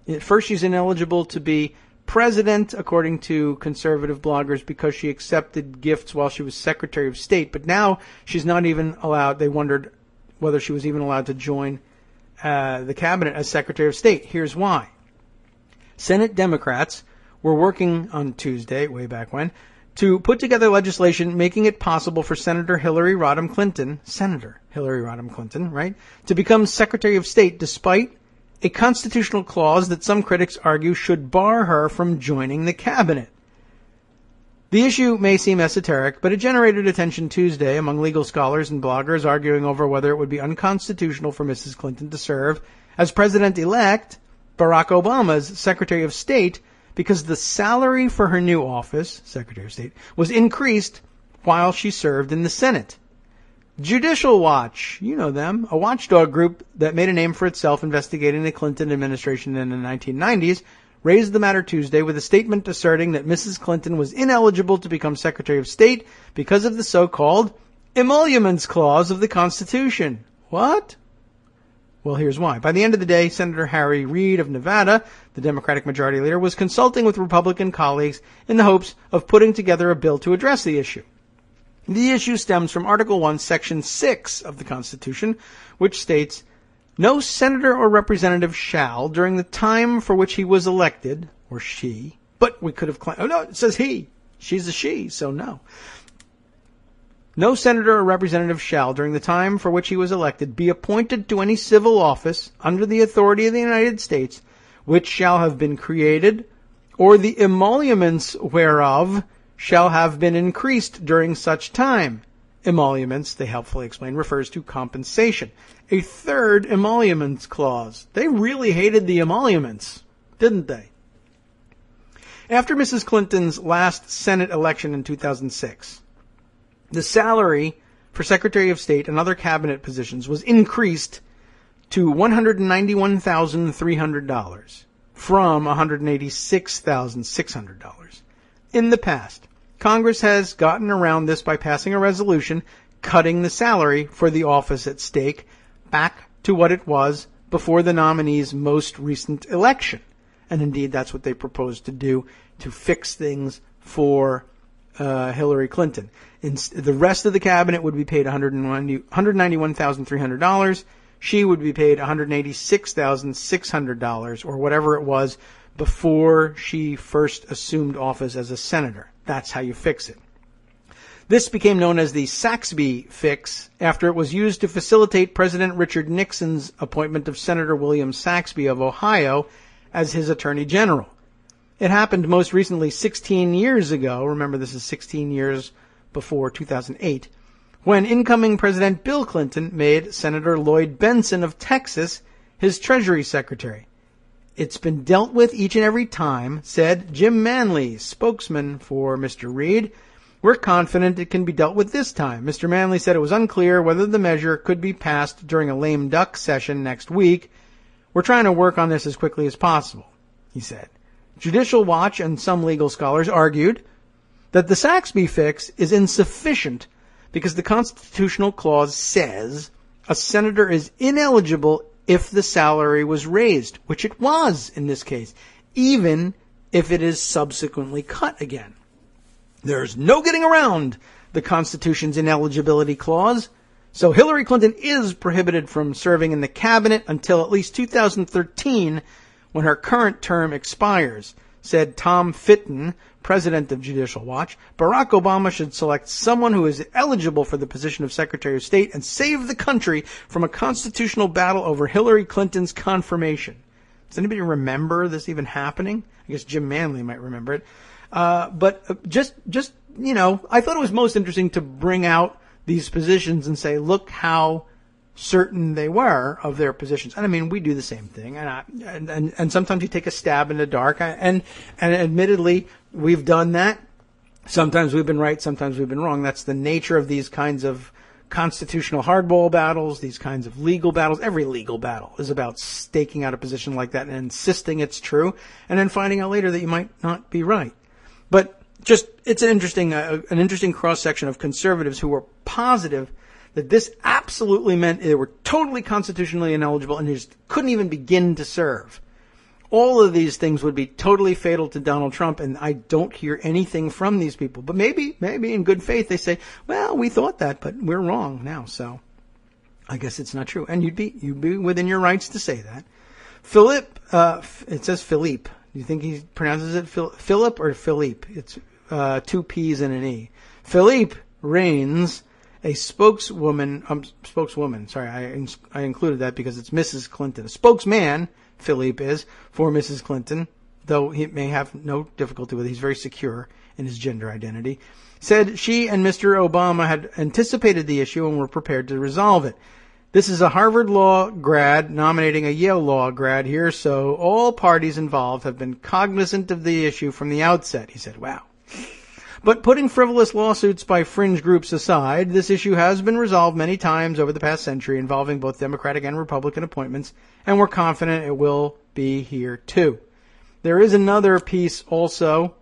Speaker 3: At first, she's ineligible to be president, according to conservative bloggers, because she accepted gifts while she was Secretary of State. But now she's not even allowed. They wondered whether she was even allowed to join the cabinet as Secretary of State. Here's why. Senate Democrats were working on Tuesday, way back when, to put together legislation making it possible for Senator Hillary Rodham Clinton, right, to become Secretary of State despite a constitutional clause that some critics argue should bar her from joining the cabinet. The issue may seem esoteric, but it generated attention Tuesday among legal scholars and bloggers arguing over whether it would be unconstitutional for Mrs. Clinton to serve as President-elect Barack Obama's Secretary of State because the salary for her new office, Secretary of State, was increased while she served in the Senate. Judicial Watch, you know them, a watchdog group that made a name for itself investigating the Clinton administration in the 1990s, raised the matter Tuesday with a statement asserting that Mrs. Clinton was ineligible to become Secretary of State because of the so-called Emoluments Clause of the Constitution. What? Well, here's why. By the end of the day, Senator Harry Reid of Nevada, the Democratic Majority Leader, was consulting with Republican colleagues in the hopes of putting together a bill to address the issue. The issue stems from Article 1, Section 6 of the Constitution, which states, "No senator or representative shall, during the time for which he was elected," or she, but we could have claimed, oh no, it says he. She's a she, so no. "No senator or representative shall, during the time for which he was elected, be appointed to any civil office under the authority of the United States, which shall have been created, or the emoluments whereof shall have been increased during such time." Emoluments, they helpfully explain, refers to compensation. A third emoluments clause. They really hated the emoluments, didn't they? After Mrs. Clinton's last Senate election in 2006, the salary for Secretary of State and other cabinet positions was increased to $191,300 from $186,600. In the past, Congress has gotten around this by passing a resolution cutting the salary for the office at stake back to what it was before the nominee's most recent election. And indeed, that's what they proposed to do to fix things for Hillary Clinton. The rest of the cabinet would be paid $191,300. She would be paid $186,600, or whatever it was before she first assumed office as a senator. That's how you fix it. This became known as the Saxby fix after it was used to facilitate President Richard Nixon's appointment of Senator William Saxby of Ohio as his Attorney General. It happened most recently 16 years ago. Remember, this is 16 years before 2008, when incoming President Bill Clinton made Senator Lloyd Bentsen of Texas his Treasury Secretary. "It's been dealt with each and every time," said Jim Manley, spokesman for Mr. Reid. "We're confident it can be dealt with this time." Mr. Manley said it was unclear whether the measure could be passed during a lame duck session next week. "We're trying to work on this as quickly as possible," he said. Judicial Watch and some legal scholars argued that the Saxby fix is insufficient because the constitutional clause says a senator is ineligible if the salary was raised, which it was in this case, even if it is subsequently cut again. There's no getting around the Constitution's ineligibility clause, so Hillary Clinton is prohibited from serving in the cabinet until at least 2013, when her current term expires. said Tom Fitton, president of Judicial Watch, Barack Obama should select someone who is eligible for the position of Secretary of State and save the country from a constitutional battle over Hillary Clinton's confirmation. Does anybody remember this even happening? I guess Jim Manley might remember it. But just, I thought it was most interesting to bring out these positions and say, look how certain they were of their positions. And I mean, we do the same thing. And sometimes you take a stab in the dark. And admittedly, we've done that. Sometimes we've been right. Sometimes we've been wrong. That's the nature of these kinds of constitutional hardball battles, these kinds of legal battles. Every legal battle is about staking out a position like that and insisting it's true, and then finding out later that you might not be right. But it's an interesting cross-section of conservatives who were positive that this absolutely meant they were totally constitutionally ineligible and just couldn't even begin to serve. All of these things would be totally fatal to Donald Trump, and I don't hear anything from these people. But maybe in good faith they say, well, we thought that, but we're wrong now, so I guess it's not true. And you'd be within your rights to say that. Philip, it says Philippe. Do you think he pronounces it Philip or Philippe? It's 2 P's and an E. Philippe Reigns, a spokeswoman, sorry, I included that because it's Mrs. Clinton. A spokesman, Philippe is, for Mrs. Clinton, though he may have no difficulty with it. He's very secure in his gender identity, said she and Mr. Obama had anticipated the issue and were prepared to resolve it. This is a Harvard Law grad nominating a Yale Law grad here, so all parties involved have been cognizant of the issue from the outset, he said. Wow. But putting frivolous lawsuits by fringe groups aside, this issue has been resolved many times over the past century involving both Democratic and Republican appointments, and we're confident it will be here too. There is another piece also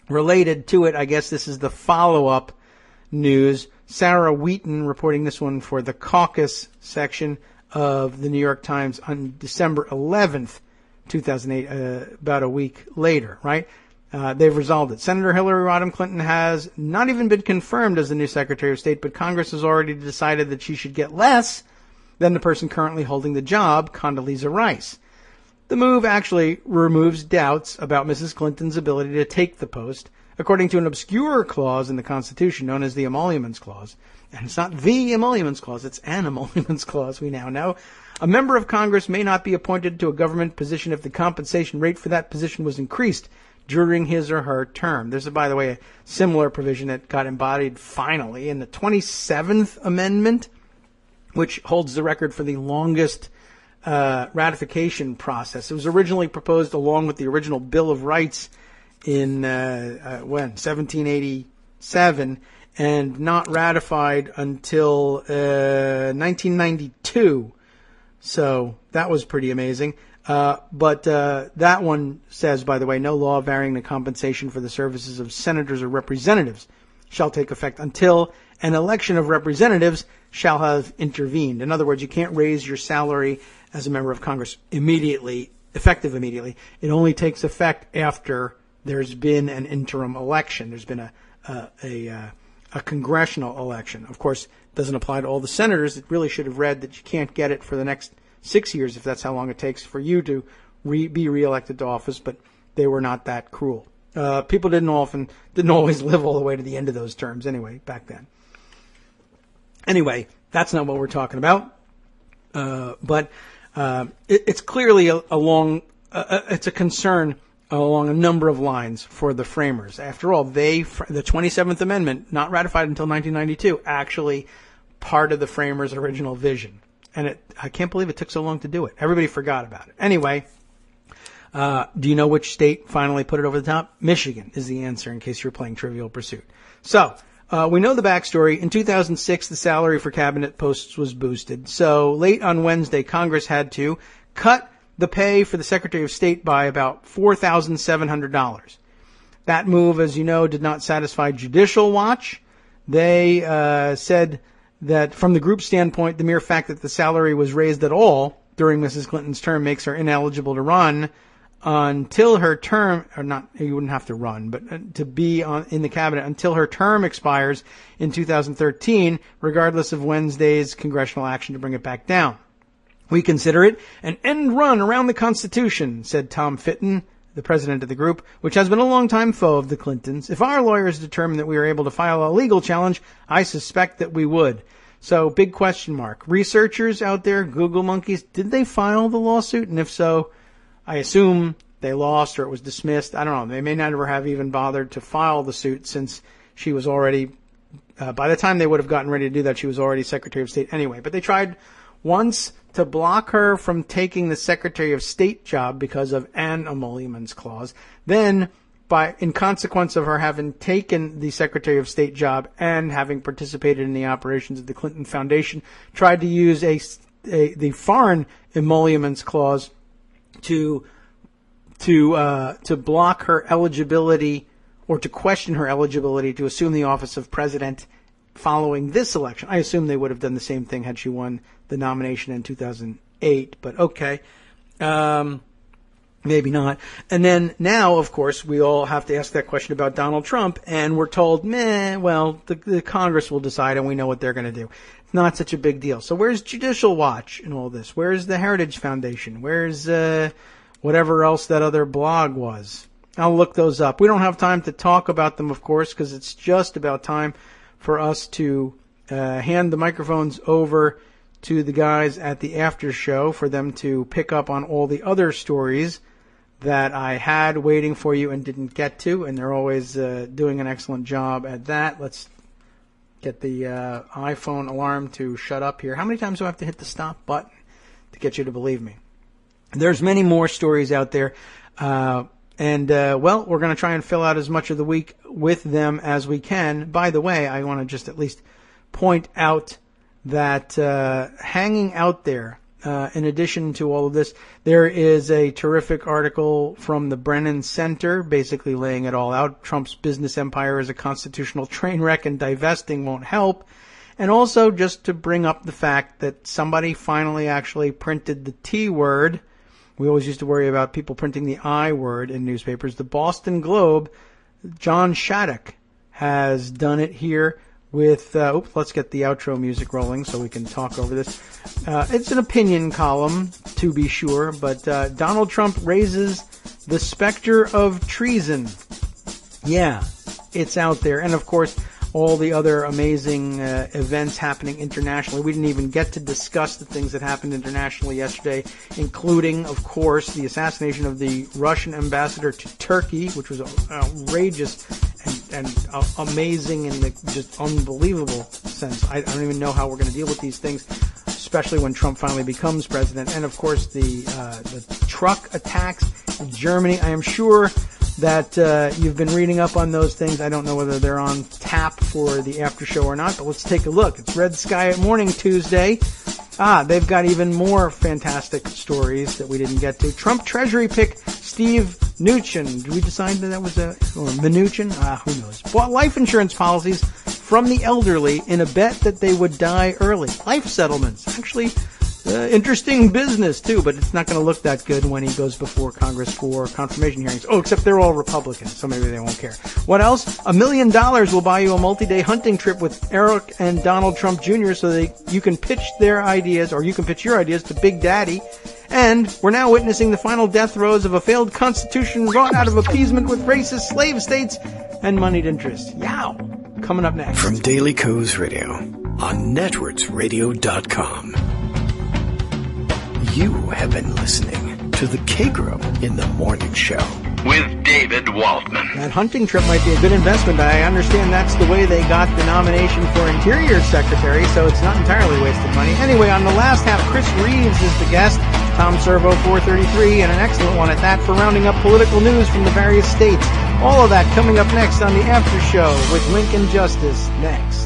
Speaker 3: related to it. I guess this is the follow-up news. Sarah Wheaton reporting this one for the caucus section of the New York Times on December 11th, 2008, about a week later, right? They've resolved it. Senator Hillary Rodham Clinton has not even been confirmed as the new Secretary of State, but Congress has already decided that she should get less than the person currently holding the job, Condoleezza Rice. The move actually removes doubts about Mrs. Clinton's ability to take the post, according to an obscure clause in the Constitution known as the Emoluments Clause. And it's not the Emoluments Clause, it's an Emoluments Clause, we now know. A member of Congress may not be appointed to a government position if the compensation rate for that position was increased during his or her term. There's, by the way, a similar provision that got embodied finally in the 27th Amendment, which holds the record for the longest ratification process. It was originally proposed along with the original Bill of Rights in 1787, and not ratified until 1992. So that was pretty amazing. But that one says, by the way, no law varying the compensation for the services of senators or representatives shall take effect until an election of representatives shall have intervened. In other words, you can't raise your salary as a member of Congress effective immediately. It only takes effect after there's been an interim election. There's been a congressional election. Of course, it doesn't apply to all the senators. It really should have read that you can't get it for the next 6 years if that's how long it takes for you to be reelected to office, but they were not that cruel. People didn't always live all the way to the end of those terms anyway, back then. Anyway, that's not what we're talking about. But it's clearly it's a concern along a number of lines for the framers. After all, the 27th Amendment, not ratified until 1992, actually part of the framers' original vision. And I can't believe it took so long to do it. Everybody forgot about it. Anyway, do you know which state finally put it over the top? Michigan is the answer in case you're playing Trivial Pursuit. So, we know the backstory. In 2006, the salary for cabinet posts was boosted. So late on Wednesday, Congress had to cut the pay for the Secretary of State by about $4,700. That move, as you know, did not satisfy Judicial Watch. They said that from the group's standpoint, the mere fact that the salary was raised at all during Mrs. Clinton's term makes her ineligible to run until her term, or not, you wouldn't have to run, but to be in the cabinet until her term expires in 2013, regardless of Wednesday's congressional action to bring it back down. We consider it an end run around the Constitution, said Tom Fitton, the president of the group, which has been a long-time foe of the Clintons. If our lawyers determined that we were able to file a legal challenge, I suspect that we would. So, big question mark. Researchers out there, Google monkeys, did they file the lawsuit? And if so, I assume they lost or it was dismissed. I don't know. They may never have even bothered to file the suit since she was already, by the time they would have gotten ready to do that, she was already Secretary of State anyway. But they tried once to block her from taking the Secretary of State job because of an emoluments clause. Then, in consequence of her having taken the Secretary of State job and having participated in the operations of the Clinton Foundation, tried to use the foreign emoluments clause to block her eligibility or to question her eligibility to assume the office of president following this election. I assume they would have done the same thing had she won the nomination in 2008, but okay. Maybe not. And then now, of course, we all have to ask that question about Donald Trump, and we're told, the Congress will decide and we know what they're going to do. It's not such a big deal. So where's Judicial Watch in all this? Where's the Heritage Foundation? Where's whatever else that other blog was? I'll look those up. We don't have time to talk about them, of course, because it's just about time for us to hand the microphones over to the guys at the after show for them to pick up on all the other stories that I had waiting for you and didn't get to, and they're always doing an excellent job at that. Let's get the iPhone alarm to shut up here. How many times do I have to hit the stop button to get you to believe me? There's many more stories out there, we're going to try and fill out as much of the week with them as we can. By the way, I want to just at least point out that hanging out there, in addition to all of this, there is a terrific article from the Brennan Center, basically laying it all out. Trump's business empire is a constitutional train wreck and divesting won't help. And also just to bring up the fact that somebody finally actually printed the T word. We always used to worry about people printing the I word in newspapers. The Boston Globe, John Shattuck, has done it here with, let's get the outro music rolling so we can talk over this. It's an opinion column, to be sure, but Donald Trump raises the specter of treason. Yeah, it's out there. And, of course, all the other amazing events happening internationally. We didn't even get to discuss the things that happened internationally yesterday, including, of course, the assassination of the Russian ambassador to Turkey, which was outrageous and amazing in the just unbelievable sense. I don't even know how we're going to deal with these things, especially when Trump finally becomes president. And, of course, the truck attacks in Germany. I am sure that you've been reading up on those things. I don't know whether they're on tap for the after show or not, but let's take a look. It's Red Sky at Morning Tuesday. They've got even more fantastic stories that we didn't get to. Trump Treasury pick Steve Mnuchin. Did we decide that was or Mnuchin? Who knows? Bought life insurance policies from the elderly in a bet that they would die early. Life settlements. Actually, interesting business, too, but it's not going to look that good when he goes before Congress for confirmation hearings. Oh, except they're all Republicans, so maybe they won't care. What else? $1 million will buy you a multi-day hunting trip with Eric and Donald Trump Jr. so you can pitch their ideas, or you can pitch your ideas to Big Daddy. And we're now witnessing the final death throes of a failed constitution wrought out of appeasement with racist slave states and moneyed interests. Yow! Coming up next.
Speaker 1: From Daily Kos Radio on networksradio.com. You have been listening to the Kagro in the Morning Show
Speaker 2: with David Waldman.
Speaker 3: That hunting trip might be a good investment. I understand that's the way they got the nomination for Interior Secretary, so it's not entirely wasted money. Anyway, on the last half, Chris Reeves is the guest, Tom Servo 433, and an excellent one at that for rounding up political news from the various states. All of that coming up next on the After Show with Lincoln Justice next.